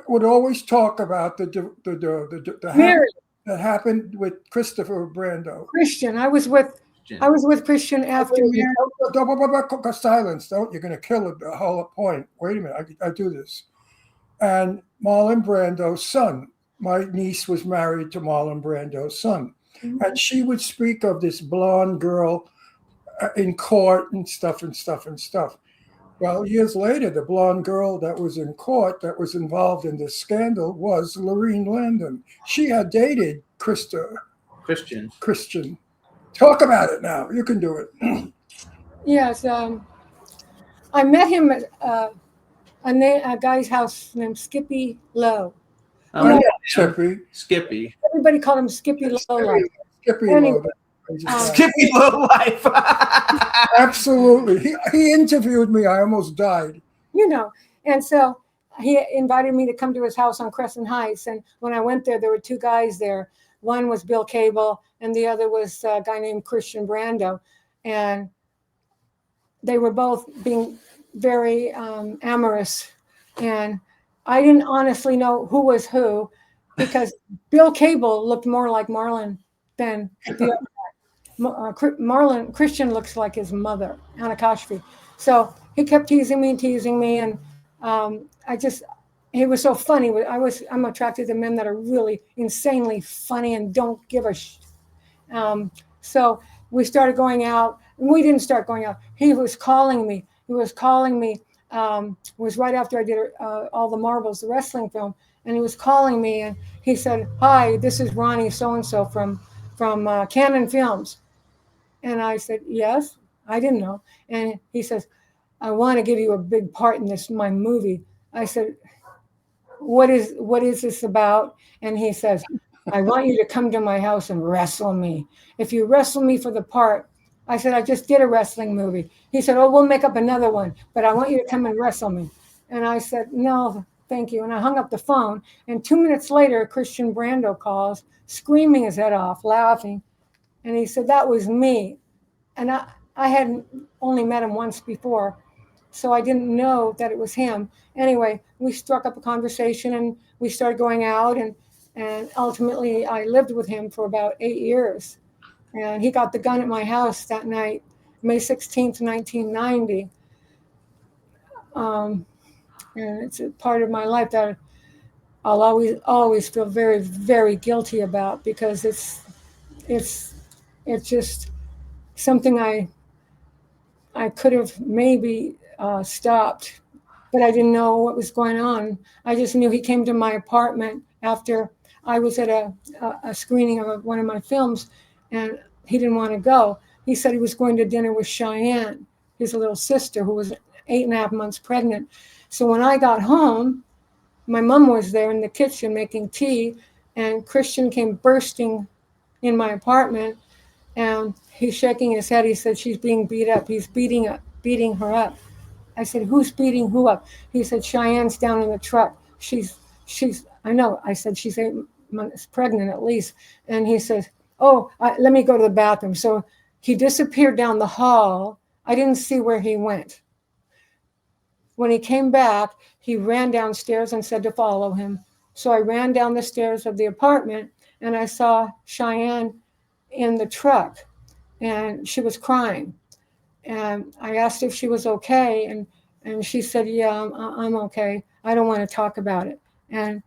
would always talk about Mary, that happened with Christopher Brando. Christian, I was with Christian after Mary. Silence! Don't, you're going to kill the whole point. Wait a minute, I do this. And Marlon Brando's son. My niece was married to Marlon Brando's son, and she would speak of this blonde girl in court and stuff. Well, years later, the blonde girl that was in court that was involved in this scandal was Laurene Landon. She had dated Christian. Talk about it now. You can do it. Yes, I met him at a guy's house named Skippy Lowe. Oh, Yeah. Skippy. Everybody called him Skippy Lowe. Skippy Anyway, Lowe. Skippy Low Life. Absolutely. He interviewed me. I almost died. And so he invited me to come to his house on Crescent Heights. And when I went there were two guys there. One was Bill Cable, and the other was a guy named Christian Brando. And they were both being very amorous. And I didn't honestly know who was who because Bill Cable looked more like Marlon than the other. Christian looks like his mother, Anna Kashfi. So he kept teasing me, and he was so funny. I'm attracted to men that are really insanely funny and don't give a so we started going out. We didn't start going out. He was calling me. It was right after I did All the Marbles, the wrestling film, and he was calling me, and he said, "Hi, this is Ronnie so-and-so from Canon Films." And I said, "Yes." I didn't know. And he says, "I want to give you a big part in my movie." I said, what is this about? And he says, "I want you to come to my house and wrestle me. If you wrestle me for the part." I said, "I just did a wrestling movie." He said, "Oh, we'll make up another one, but I want you to come and wrestle me." And I said, "No, thank you." And I hung up the phone. And 2 minutes later, Christian Brando calls, screaming his head off, laughing. And he said, "That was me." And I had only met him once before, so I didn't know that it was him. Anyway, we struck up a conversation and we started going out, and ultimately I lived with him for about 8 years. And he got the gun at my house that night, May 16th, 1990. And it's a part of my life that I'll always feel very, very guilty about because it's just something I could have maybe stopped, but I didn't know what was going on. I just knew he came to my apartment after I was at a screening of one of my films, and he didn't want to go. He said he was going to dinner with Cheyenne, his little sister, who was 8.5 months pregnant. So when I got home, my mom was there in the kitchen making tea, and Christian came bursting in my apartment, and he's shaking his head. He said, "She's being beat up. He's beating her up." I said, "Who's beating who up?" He said, "Cheyenne's down in the truck. I know." I said, "She's 8 months pregnant at least." And he says, "Oh, let me go to the bathroom." So he disappeared down the hall. I didn't see where he went. When he came back, he ran downstairs and said to follow him. So I ran down the stairs of the apartment, and I saw Cheyenne in the truck, and she was crying. And I asked if she was okay, and she said, "Yeah, I'm okay. I don't want to talk about it." And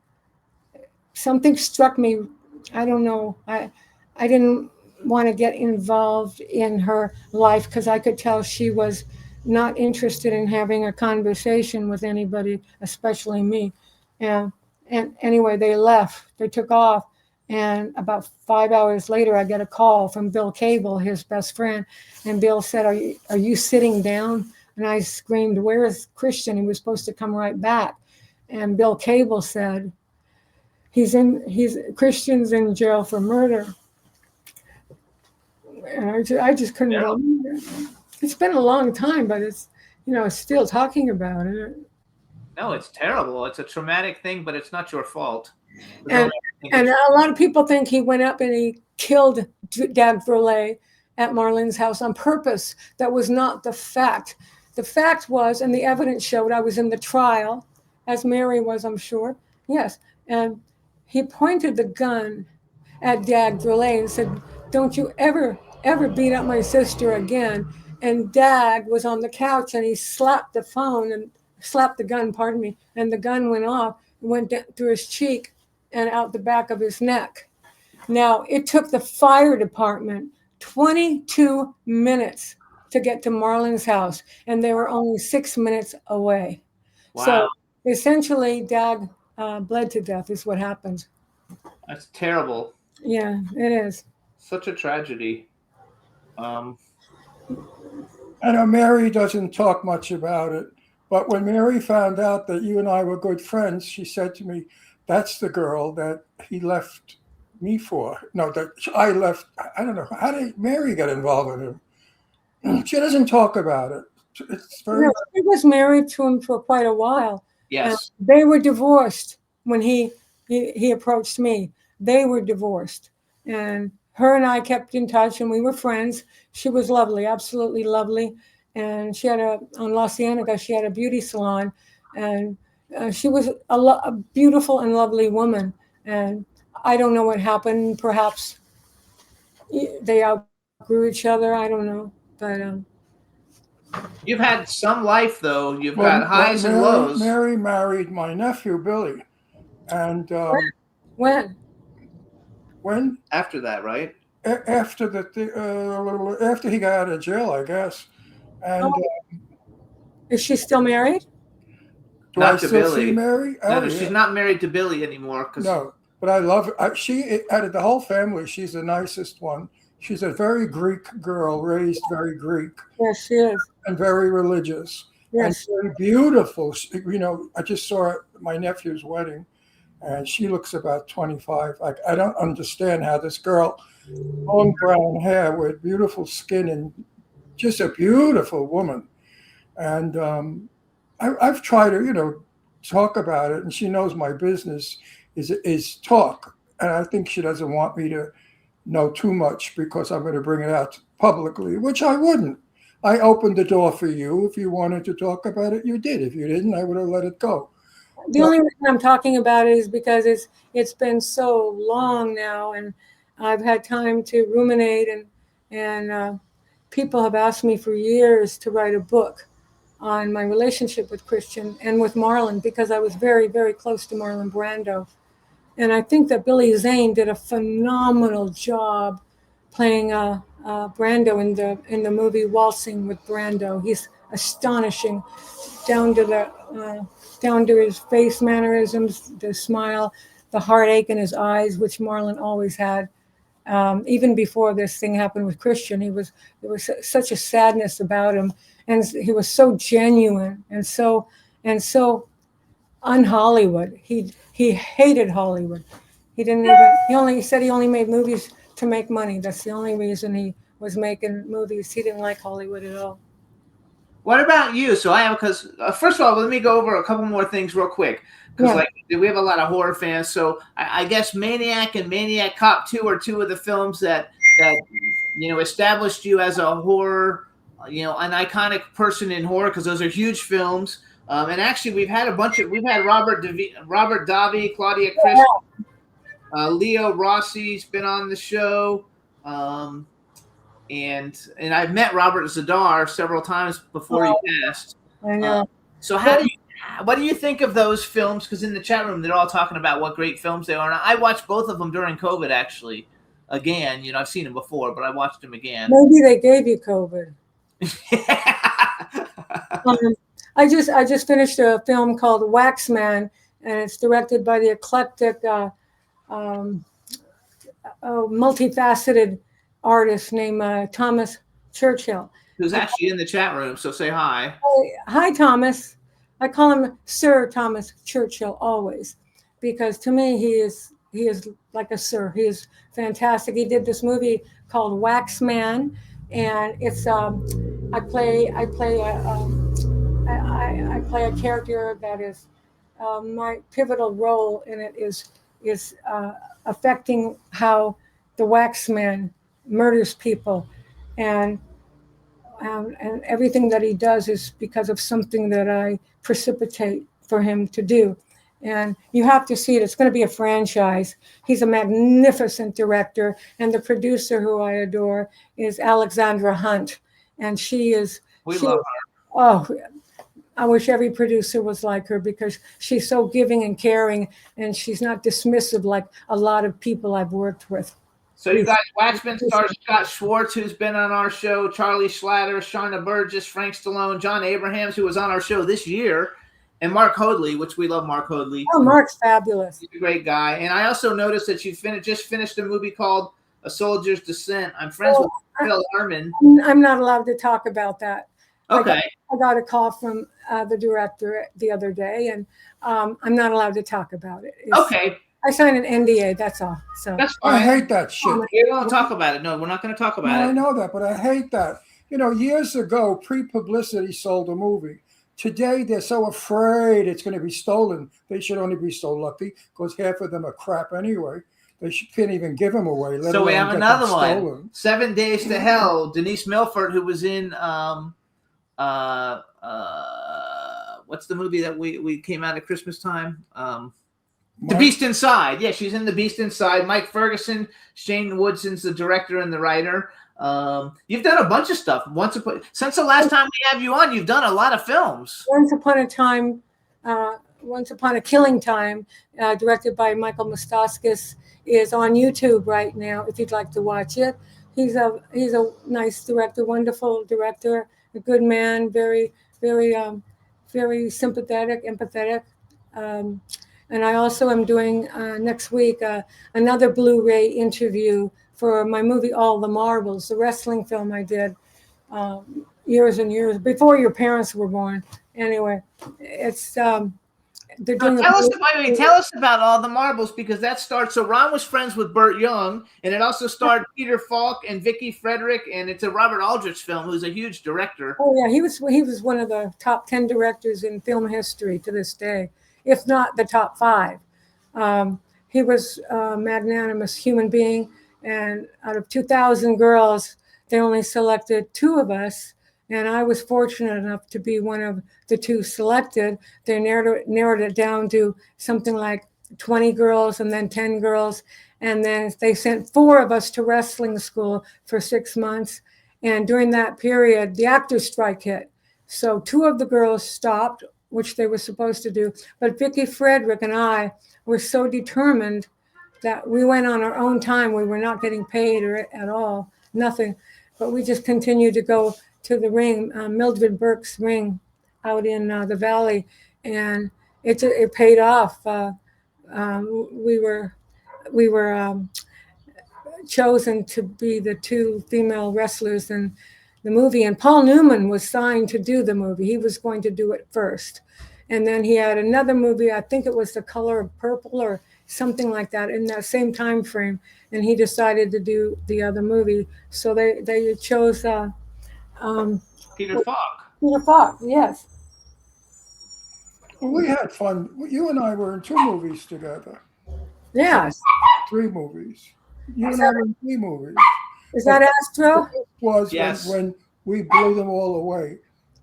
something struck me. I don't know. I didn't want to get involved in her life because I could tell she was not interested in having a conversation with anybody, especially me. And anyway, they left. They took off. And about 5 hours later, I get a call from Bill Cable, his best friend. And Bill said, are you sitting down? And I screamed, where is Christian? He was supposed to come right back. And Bill Cable said, Christian's in jail for murder. And I just couldn't believe it. It's been a long time, but it's, still talking about it. No, it's terrible. It's a traumatic thing, but it's not your fault. And a lot of people think he went up and he killed Dag Verley at Marlene's house on purpose. That was not the fact. The fact was, and the evidence showed, I was in the trial, as Mary was, I'm sure. Yes. And he pointed the gun at Dag Verley and said, don't you ever beat up my sister again. And Dag was on the couch and he slapped the gun, and the gun went off, went down through his cheek and out the back of his neck. Now, it took the fire department 22 minutes to get to Marlene's house, and they were only 6 minutes away. Wow. So essentially, Dag bled to death is what happened. That's terrible. Yeah, it is. Such a tragedy. I know Mary doesn't talk much about it, but when Mary found out that you and I were good friends, she said to me, that's the girl that he left me for. No, that I left. I don't know. How did Mary get involved with him? She doesn't talk about it. It's very. No, she was married to him for quite a while. Yes. They were divorced when he approached me. They were divorced. And her and I kept in touch, and we were friends. She was lovely, absolutely lovely. And she had on La Cienega, she had a beauty salon. And she was a beautiful and lovely woman. And I don't know what happened. Perhaps they outgrew each other. I don't know. But you've had some life, though. You've got highs and lows. Mary married my nephew, Billy. And when? After that, right? After after he got out of jail, I guess. And is she still married? Do I still see Mary? No, she's not married to Billy anymore. No, but I love her. She, out of the whole family, she's the nicest one. She's a very Greek girl, raised very Greek. Yes, she is. And very religious. Yes. And very beautiful. I just saw her at my nephew's wedding, and she looks about 25. I don't understand how this girl, long brown hair with beautiful skin and just a beautiful woman. And I've tried to, talk about it, and she knows my business is talk. And I think she doesn't want me to know too much because I'm going to bring it out publicly, which I wouldn't. I opened the door for you. If you wanted to talk about it, you did. If you didn't, I would have let it go. The only reason I'm talking about it is because it's been so long now, and I've had time to ruminate, and people have asked me for years to write a book on my relationship with Christian and with Marlon, because I was very, very close to Marlon Brando. And I think that Billy Zane did a phenomenal job playing Brando in the movie Waltzing with Brando. He's astonishing, down to his face mannerisms, the smile, the heartache in his eyes, which Marlon always had. Even before this thing happened with Christian, there was such a sadness about him, and he was so genuine and so un-Hollywood. He hated Hollywood. He said he only made movies to make money. That's the only reason he was making movies. He didn't like Hollywood at all. What about you? So because first of all, let me go over a couple more things real quick, because we have a lot of horror fans. So I guess Maniac and Maniac Cop 2 are two of the films that established you as a horror, an iconic person in horror, because those are huge films. And actually, we've had Robert Davi, Claudia Christie, Leo Rossi's been on the show. And I've met Robert Zadar several times before he passed. I know. So what do you think of those films? Because in the chat room, they're all talking about what great films they are. And I watched both of them during COVID, actually. again. I've seen him before, but I watched him again. Maybe they gave you COVID. I just finished a film called Waxman, and it's directed by the eclectic, multifaceted artist named Thomas Churchill. Who's actually in the chat room, so say hi. Hi, Thomas. I call him Sir Thomas Churchill always, because to me he is like a sir. He is fantastic. He did this movie called Waxman, and it's I play a character that is my pivotal role in it is affecting how the Waxman murders people, and everything that he does is because of something that I precipitate for him to do. And you have to see it. It's going to be a franchise. He's a magnificent director. And the producer, who I adore, is Alexandra Hunt. And she love her. Oh, I wish every producer was like her, because she's so giving and caring, and she's not dismissive like a lot of people I've worked with. So you guys, Waxman stars Scott Schwartz, who's been on our show, Charlie Schlatter, Shauna Burgess, Frank Stallone, John Abrahams, who was on our show this year, and Mark Hoadley, which we love Mark Hoadley. Oh, Mark's fabulous. He's a great guy. And I also noticed that you just finished a movie called A Soldier's Descent. I'm friends with Phil Herman. I'm not allowed to talk about that. Okay. I got a call from the director the other day, and I'm not allowed to talk about it. Okay. I signed an NDA, that's all. So that's fine. I hate that shit. We don't talk about it. No, we're not going to talk about it. I know that, but I hate that. Years ago, pre-publicity sold a movie. Today, they're so afraid it's going to be stolen. They should only be so lucky, because half of them are crap anyway. They can't even give them away. So we have another one. 7 Days to Hell. Denise Milford, who was in what's the movie that we came out at Christmas time? The Beast Inside. Yeah, she's in The Beast Inside. Mike Ferguson, Shane Woodson's the director and the writer. You've done a bunch of stuff. Since the last time we have you on, you've done a lot of films. Once Upon a Killing Time, directed by Michael Mostaskis, is on YouTube right now, if you'd like to watch it. He's a nice director, wonderful director, a good man, very, very, very sympathetic, empathetic. And I also am doing next week another Blu-ray interview for my movie All the Marbles, the wrestling film I did years and years before your parents were born. Anyway, it's they're doing. Tell us about All the Marbles, because that starts. So Ron was friends with Burt Young, and it also starred Peter Falk and Vicky Frederick, and it's a Robert Aldrich film, who's a huge director. Oh yeah, he was one of the top 10 directors in film history to this day, if not the top 5. He was a magnanimous human being, and out of 2,000 girls, they only selected 2 of us, and I was fortunate enough to be one of the 2 selected. They narrowed it down to something like 20 girls and then 10 girls, and then they sent 4 of us to wrestling school for 6 months, and during that period, the actors' strike hit. So 2 of the girls stopped, which they were supposed to do. But Vicky Frederick and I were so determined that we went on our own time. We were not getting paid at all, nothing. But we just continued to go to the ring, Mildred Burke's ring out in the valley. And it paid off. We were chosen to be the 2 female wrestlers in the movie, and Paul Newman was signed to do the movie. He was going to do it first. And then he had another movie, I think it was The Color of Purple or something like that, in that same time frame, and he decided to do the other movie. So they chose Peter Falk. Peter Falk, yes. Well, we had fun. You and I were in 2 movies together. Yes. 3 movies. You and I were in 3 movies. Is that Astro? It was yes. when we blew them all away.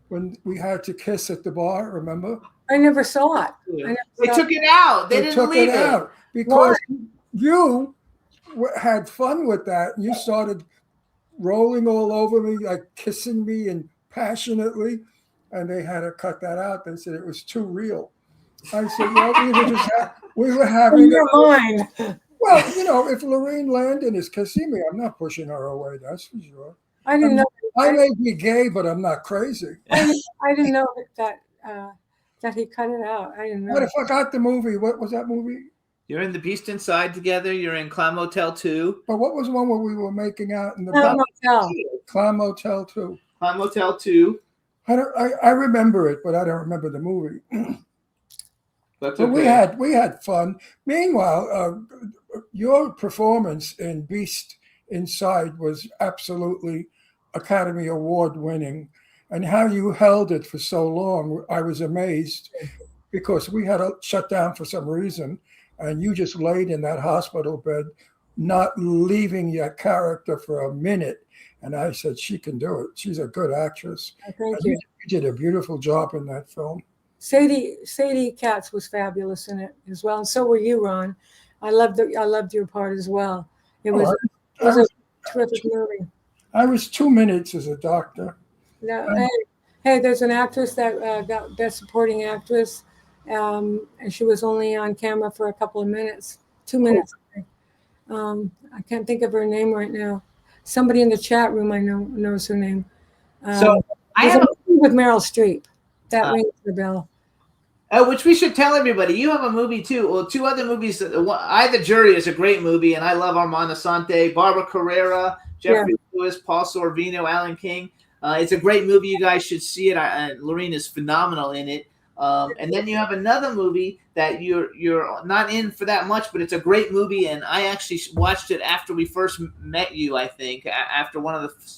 When we had to kiss at the bar, remember? I never saw it. They took it out. They didn't leave it out because you had fun with that. You started rolling all over me, like kissing me and passionately, and they had to cut that out. They said it was too real. I said, well, we were having in your mind. Well, if Laurene Landon is kissing me, I'm not pushing her away. That's for sure. I didn't know. I may be gay, but I'm not crazy. I didn't know that he cut it out. I didn't know. What if I got the movie? What was that movie? You're in The Beast Inside together. You're in Clown Motel 2. But what was the one where we were making out in the Clown Motel? Clown Motel 2. Clown Motel 2. I remember it, but I don't remember the movie. But we had fun. Meanwhile, your performance in Beast Inside was absolutely Academy Award winning, and how you held it for so long, I was amazed, because we had to shut down for some reason, and you just laid in that hospital bed, not leaving your character for a minute. And I said, she can do it. She's a good actress. Thank you. You did a beautiful job in that film. Sadie Katz was fabulous in it as well, and so were you, Ron. I loved your part as well. It was a terrific movie. I was 2 minutes as a doctor. No, hey, there's an actress that got Best Supporting Actress, and she was only on camera for a couple of minutes, 2 minutes. I can't think of her name right now. Somebody in the chat room I know knows her name. So I have a movie with Meryl Streep. That rings the bell. Which we should tell everybody. You have a movie too. Well, two other movies. I, The Jury is a great movie, and I love Armand Assante, Barbara Carrera, Jeffrey Lewis, Paul Sorvino, Alan King. It's a great movie. You guys should see it. Laurene is phenomenal in it. And then you have another movie that you're not in for that much, but it's a great movie. And I actually watched it after we first met you. I think after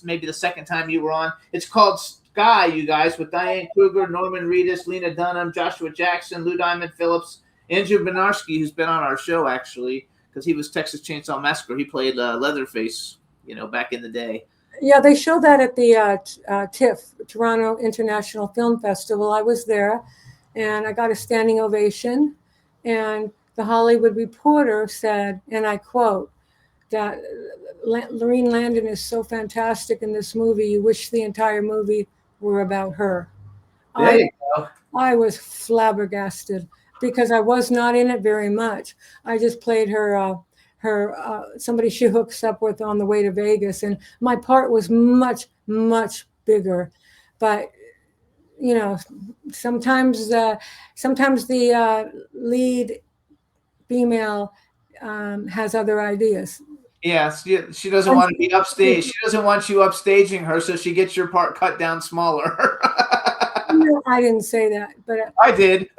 maybe the second time you were on. It's called Sky, you guys, with Diane Kruger, Norman Reedus, Lena Dunham, Joshua Jackson, Lou Diamond Phillips, Andrew Benarski, who's been on our show actually because he was Texas Chainsaw Massacre. He played Leatherface, back in the day. Yeah, they showed that at the TIFF, Toronto International Film Festival. I was there, and I got a standing ovation. And the Hollywood Reporter said, and I quote, that Laurene Landon is so fantastic in this movie. You wish the entire movie were about her. There you go. I was flabbergasted because I was not in it very much. I just played her somebody she hooks up with on the way to Vegas, and my part was much, much bigger. But sometimes the lead female has other ideas. Yes, she doesn't want to be upstage. She doesn't want you upstaging her, so she gets your part cut down smaller. No, I didn't say that, but I did.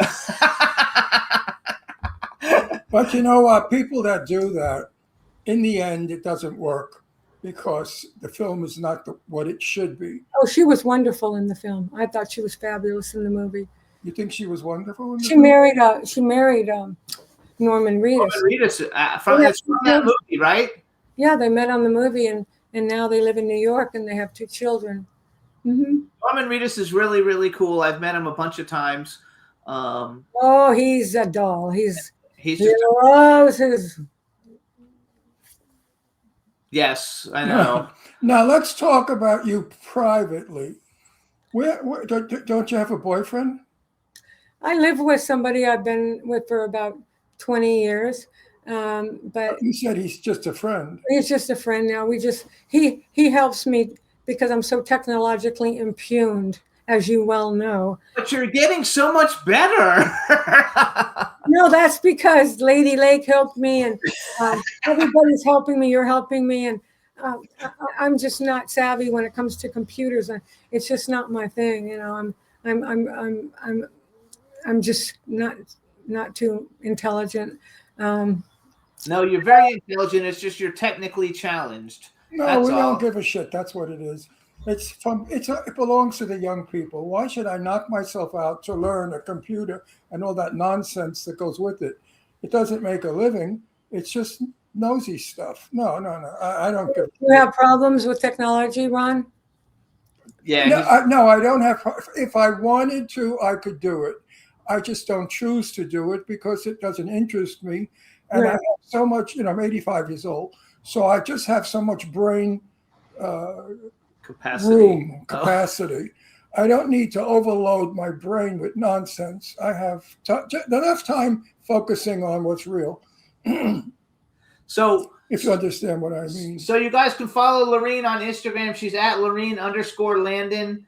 But you know what? People that do that, in the end, it doesn't work because the film is not what it should be. Oh, she was wonderful in the film. I thought she was fabulous in the movie. You think she was wonderful? She married Norman Reedus. Norman Reedus from that movie, right? Yeah, they met on the movie, and now they live in New York, and they have 2 children. Mm-hmm. Norman Reedus is really, really cool. I've met him a bunch of times. Oh, he's a doll. He just loves his. Yes, I know. Now let's talk about you privately. Where don't you have a boyfriend? I live with somebody I've been with for about 20 years. But you said he's just a friend. He's just a friend now. He helps me because I'm so technologically impugned, as you well know. But you're getting so much better. No, that's because Lady Lake helped me, and everybody's helping me. You're helping me, and I'm just not savvy when it comes to computers. It's just not my thing. I'm just not too intelligent. No, you're very intelligent. It's just you're technically challenged. No, we don't give a shit. That's what it is. It belongs to the young people. Why should I knock myself out to learn a computer and all that nonsense that goes with it? It doesn't make a living. It's just nosy stuff. No. I don't give. You have problems with technology, Ron? Yeah. No, I don't have. If I wanted to, I could do it. I just don't choose to do it because it doesn't interest me. And I have so much, I'm 85 years old, so I just have so much brain capacity. I don't need to overload my brain with nonsense. I have enough time focusing on what's real. So if you understand what I mean. So you guys can follow Laurene on Instagram. She's at Laurene_Landon.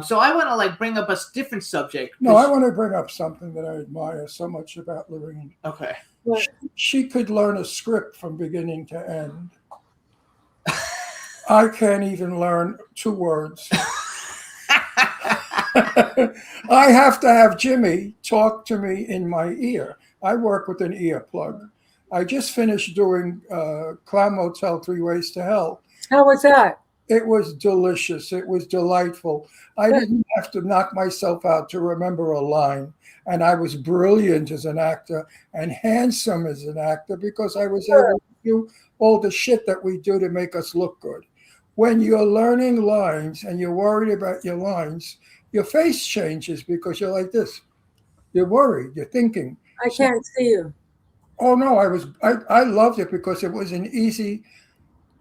So I want to like bring up a different subject. No, I want to bring up something that I admire so much about Laurene. Okay. She could learn a script from beginning to end. I can't even learn 2 words. I have to have Jimmy talk to me in my ear. I work with an earplug. I just finished doing Clown Motel 3 Ways to Hell. How was that? It was delicious. It was delightful. I didn't have to knock myself out to remember a line. And I was brilliant as an actor and handsome as an actor because I was able to do all the shit that we do to make us look good. When you're learning lines and you're worried about your lines, your face changes because you're like this. You're worried. You're thinking. I can't see you. Oh no, I loved it because it was an easy.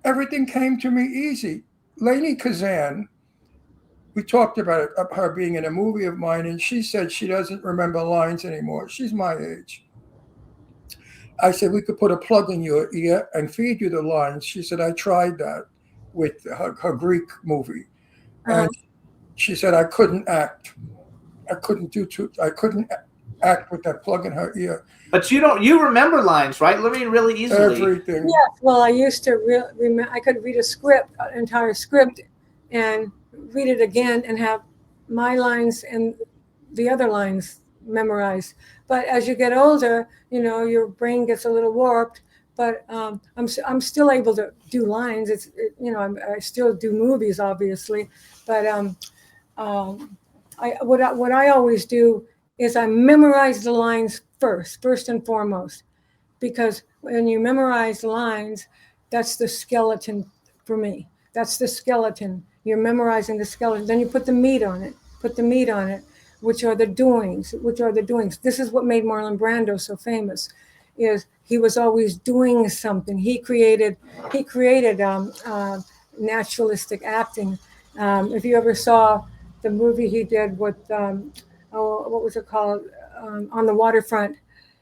Everything came to me easy. Lainey Kazan, we talked about it, her being in a movie of mine, and she said she doesn't remember lines anymore. She's my age. I said we could put a plug in your ear and feed you the lines. She said I tried that with her Greek movie, and she said I couldn't act. I couldn't act with that plug in her ear. But you remember lines, right, Laurene, really easily? Everything. Yes. Well, I used to remember. I could read a script, an entire script, and read it again and have my lines and the other lines memorized. But as you get older, your brain gets a little warped. But I'm still able to do lines. I still do movies, obviously. But what I always do is I memorize the lines first and foremost, because when you memorize the lines, that's the skeleton for me. That's the skeleton. You're memorizing the skeleton. Then you put the meat on it. Which are the doings. This is what made Marlon Brando so famous. Is he was always doing something. He created naturalistic acting. If you ever saw the movie he did with what was it called, On the Waterfront,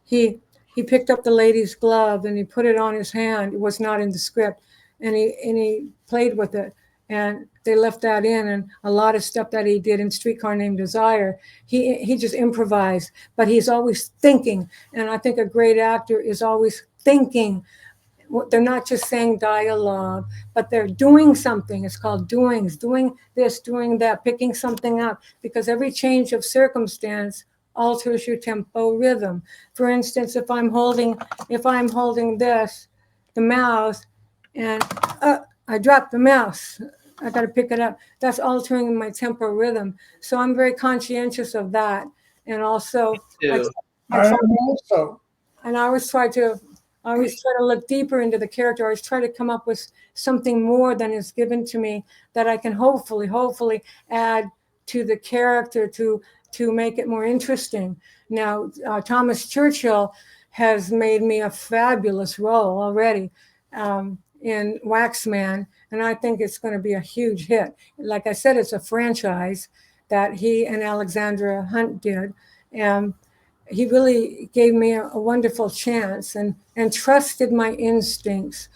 he picked up the lady's glove and he put it on his hand. It was not in the script, and he played with it, and they left that in. And a lot of stuff that he did in Streetcar Named Desire, he just improvised, but he's always thinking. And I think a great actor is always thinking. They're not just saying dialogue, but they're doing something. It's called doings, doing this, doing that, picking something up, because every change of circumstance alters your tempo rhythm. For instance, if I'm holding this, the mouse, and I drop the mouse, I got to pick it up. That's altering my tempo rhythm. So I'm very conscientious of that. And also, I always try to look deeper into the character. I always try to come up with something more than is given to me that I can hopefully add to the character to make it more interesting. Now, Thomas Churchill has made me a fabulous role already in Waxman, and I think it's going to be a huge hit. Like I said, it's a franchise that he and Alexandra Hunt did, and he really gave me a wonderful chance and trusted my instincts.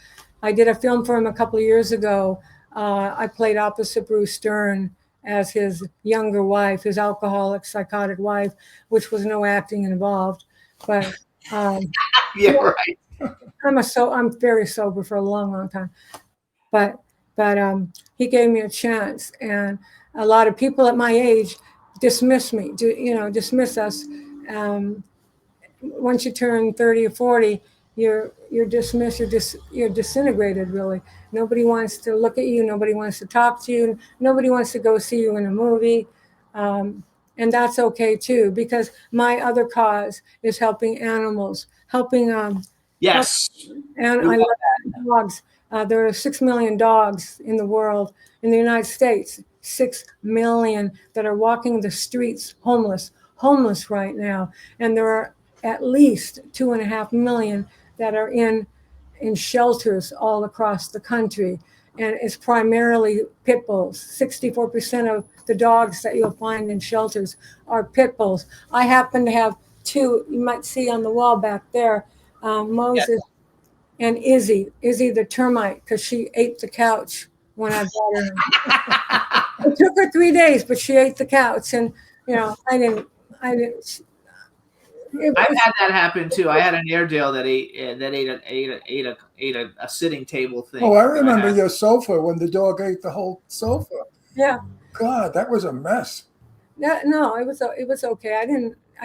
I did a film for him a couple of years ago. I played opposite Bruce Dern as his younger wife, his alcoholic, psychotic wife, which was no acting involved. But yeah, right. I'm very sober for a long time. But he gave me a chance, and a lot of people at my age dismiss us. Once you turn 30 or 40, you're dismissed. You're disintegrated. Really, nobody wants to look at you. Nobody wants to talk to you. Nobody wants to go see you in a movie, and that's okay too. Because my other cause is helping animals, Yes. And I love dogs. There are 6 million dogs in the world, in the United States, 6 million that are walking the streets homeless right now. And there are at least 2.5 million that are in shelters all across the country. And it's primarily pit bulls. 64% of the dogs that you'll find in shelters are pit bulls. I happen to have 2, you might see on the wall back there. Moses, and Izzy the termite, because she ate the couch when I brought her in. It took her 3 days, but she ate the couch, and I didn't. I've had that happen too. I had an Airedale that ate a sitting table thing. Oh, I remember your sofa when the dog ate the whole sofa. Yeah. God, that was a mess. No, it was okay. I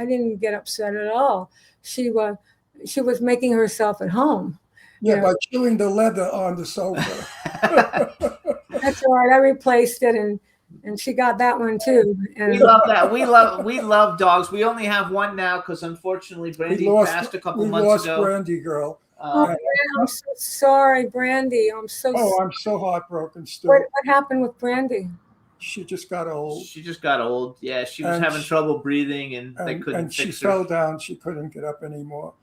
didn't get upset at all. She was making herself at home. Yeah, by chewing the leather on the sofa. That's all right. I replaced it, and she got that one too. And we love that. We love dogs. We only have one now because unfortunately Brandy passed a couple months ago. We lost Brandy, girl. I'm so sorry, Brandy. I'm so. I'm so heartbroken still. What happened with Brandy? She just got old. Yeah, she was having trouble breathing, and they couldn't and fix her. She fell down. She couldn't get up anymore.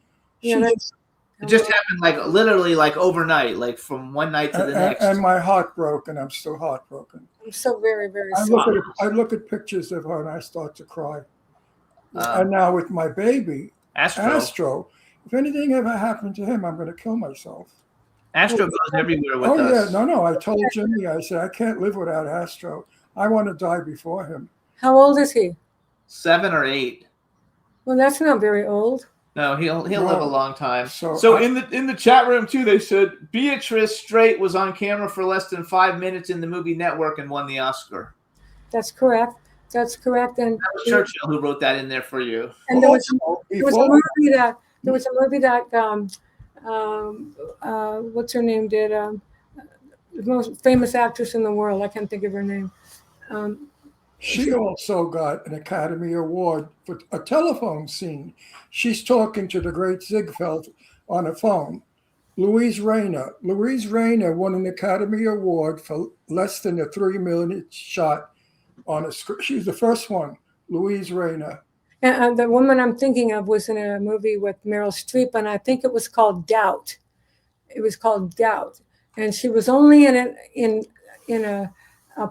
It just happened literally overnight, from one night to the next. And my heart broke, and I'm still heartbroken. I'm so very, very sorry. I look at pictures of her and I start to cry. And now with my baby, Astro, if anything ever happened to him, I'm going to kill myself. Astro goes everywhere with us. Oh, yeah. No. I told Jimmy, I said, I can't live without Astro. I want to die before him. How old is he? 7 or 8. Well, that's not very old. No, he'll live a long time. So in the chat room too, they said Beatrice Straight was on camera for less than 5 minutes in the movie Network and won the Oscar. That's correct. And that was Churchill who wrote that in there for you. And there was a movie that what's her name did, the most famous actress in the world. I can't think of her name. She also got an Academy Award for a telephone scene. She's talking to the great Ziegfeld on a phone. Louise Rayner won an Academy Award for less than a 3-minute shot on a screen. She's the first one, Louise Rayner. And the woman I'm thinking of was in a movie with Meryl Streep, and I think it was called Doubt. It was called Doubt, and she was only in it in a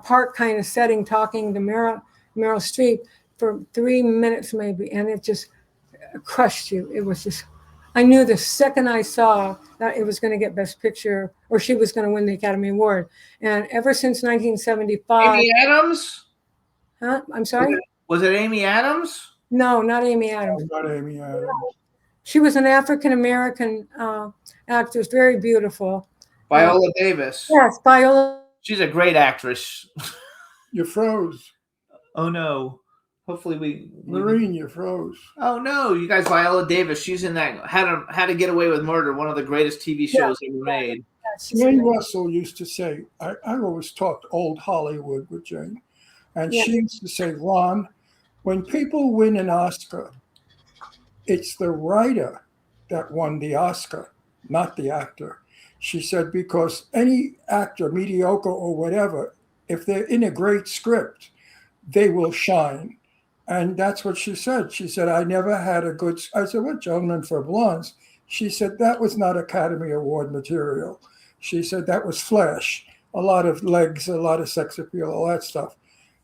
park kind of setting, talking to Meryl Streep for 3 minutes maybe, and it just crushed you. It was just, I knew the second I saw that it was going to get Best Picture, or she was going to win the Academy Award. And ever since 1975. Amy Adams? Huh? I'm sorry? Was it Amy Adams? No, not Amy Adams. No, not Amy Adams. She was an African-American actress, very beautiful. Viola Davis. Yes, Viola. She's a great actress. You froze. Oh, no. Hopefully Laurene, you froze. Oh, no. You guys, Viola Davis, she's in that How to Get Away with Murder, one of the greatest TV shows ever made. Jane Russell used to say, I always talked old Hollywood with Jane, and she used to say, Ron, when people win an Oscar, it's the writer that won the Oscar, not the actor. She said, because any actor, mediocre or whatever, if they're in a great script, they will shine. And that's what she said. She said, I never had a good, I said, what, Gentlemen for Blondes? She said, that was not Academy Award material. She said, that was flash, a lot of legs, a lot of sex appeal, all that stuff.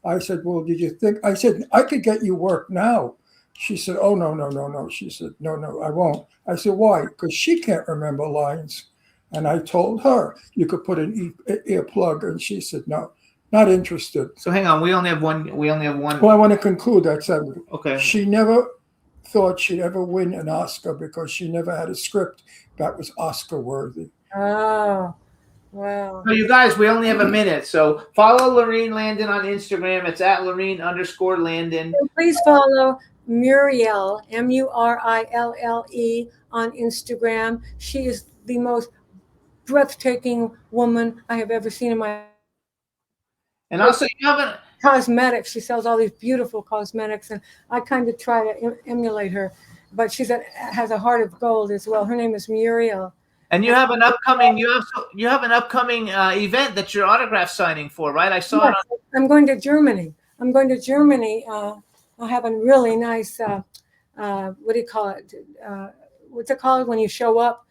I said, well, did you think, I said, I could get you work now. She said, oh, no. She said, no, I won't. I said, why? Because she can't remember lines. And I told her you could put an earplug, and she said, no, not interested. So hang on, we only have one. Well, I want to conclude that sentence. Okay. She never thought she'd ever win an Oscar because she never had a script that was Oscar worthy. Oh, wow. So you guys, we only have a minute. So follow Laurene Landon on Instagram. It's at Laurene_Landon. Please follow Muriel, Murille, on Instagram. She is the most breathtaking woman I have ever seen in my. And also, you have cosmetics. She sells all these beautiful cosmetics, and I kind of try to emulate her. But she has a heart of gold as well. Her name is Muriel. And you have an upcoming event that you're autograph signing for, right? I saw it. I'm going to Germany. I have a really nice. What do you call it? What's it called when you show up?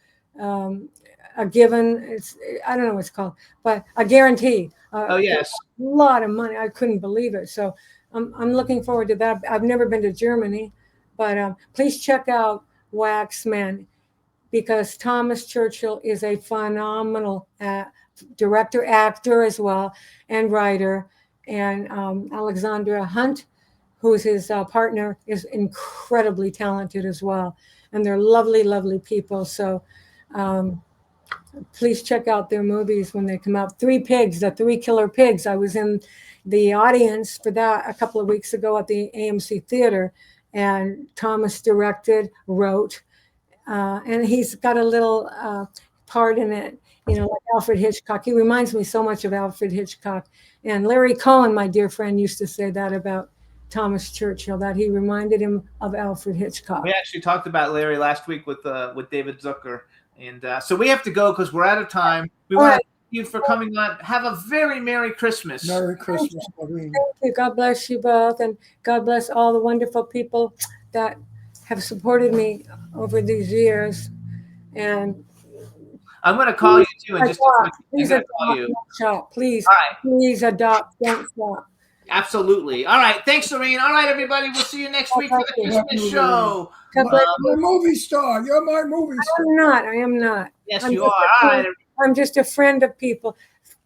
A given. I don't know what it's called, but a guarantee. Oh yes. A lot of money. I couldn't believe it. So I'm looking forward to that. I've never been to Germany, but please check out Waxman. because Thomas Churchill is a phenomenal director, actor as well, and writer. And Alexandra Hunt, who's his partner, is incredibly talented as well. And they're lovely, lovely people. So please check out their movies when they come out. Three Pigs, the Three Killer Pigs. I was in the audience for that a couple of weeks ago at the AMC Theater, and Thomas directed, wrote, and he's got a little part in it, like Alfred Hitchcock. He reminds me so much of Alfred Hitchcock. And Larry Cohen, my dear friend, used to say that about Thomas Churchill, that he reminded him of Alfred Hitchcock. We actually talked about Larry last week with David Zucker. And so we have to go because we're out of time. We want to thank you for coming on. Have a very Merry Christmas. Merry Christmas, Laurene. Thank you. God bless you both. And God bless all the wonderful people that have supported me over these years. And I'm going to call you too. And please adopt. Don't stop. Please, please adopt. Don't stop. Absolutely. All right. Thanks, Laurene. All right, everybody. We'll see you next week for the Christmas show. You're a movie star. You're my movie star. I am not. Yes, you are. I'm just a friend of people.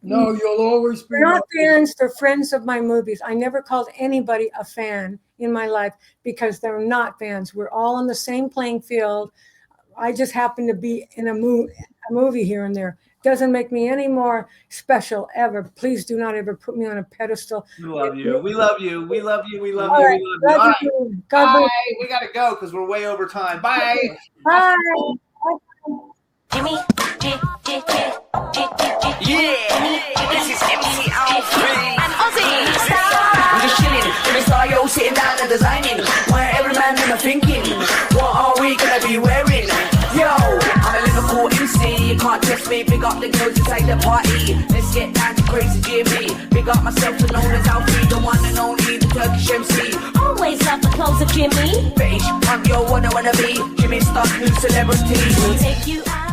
No, you'll always be. They're not fans. They're friends of my movies. I never called anybody a fan in my life because they're not fans. We're all on the same playing field. I just happen to be in a movie here and there. Doesn't make me any more special ever. Please do not ever put me on a pedestal. We love you. We love you. We love you. We love you. We love you. All right. Bye. We got to go because we're way over time. Bye. Bye. Jimmy, Yeah, this is MC Alfred. and Ozzy. I'm just chilling, in a style, sitting down and designing. Where every man in a thinking, what are we gonna be wearing? Yo, I'm a Liverpool MC, you can't test me. Big up the girls inside the party. Let's get down to crazy Jimmy. Big up myself and known as Alfie, the one and only, the Turkish MC. Always love the clothes of Jimmy. Bitch, I'm your wanna be. Jimmy Stark, new celebrity. We'll take you out.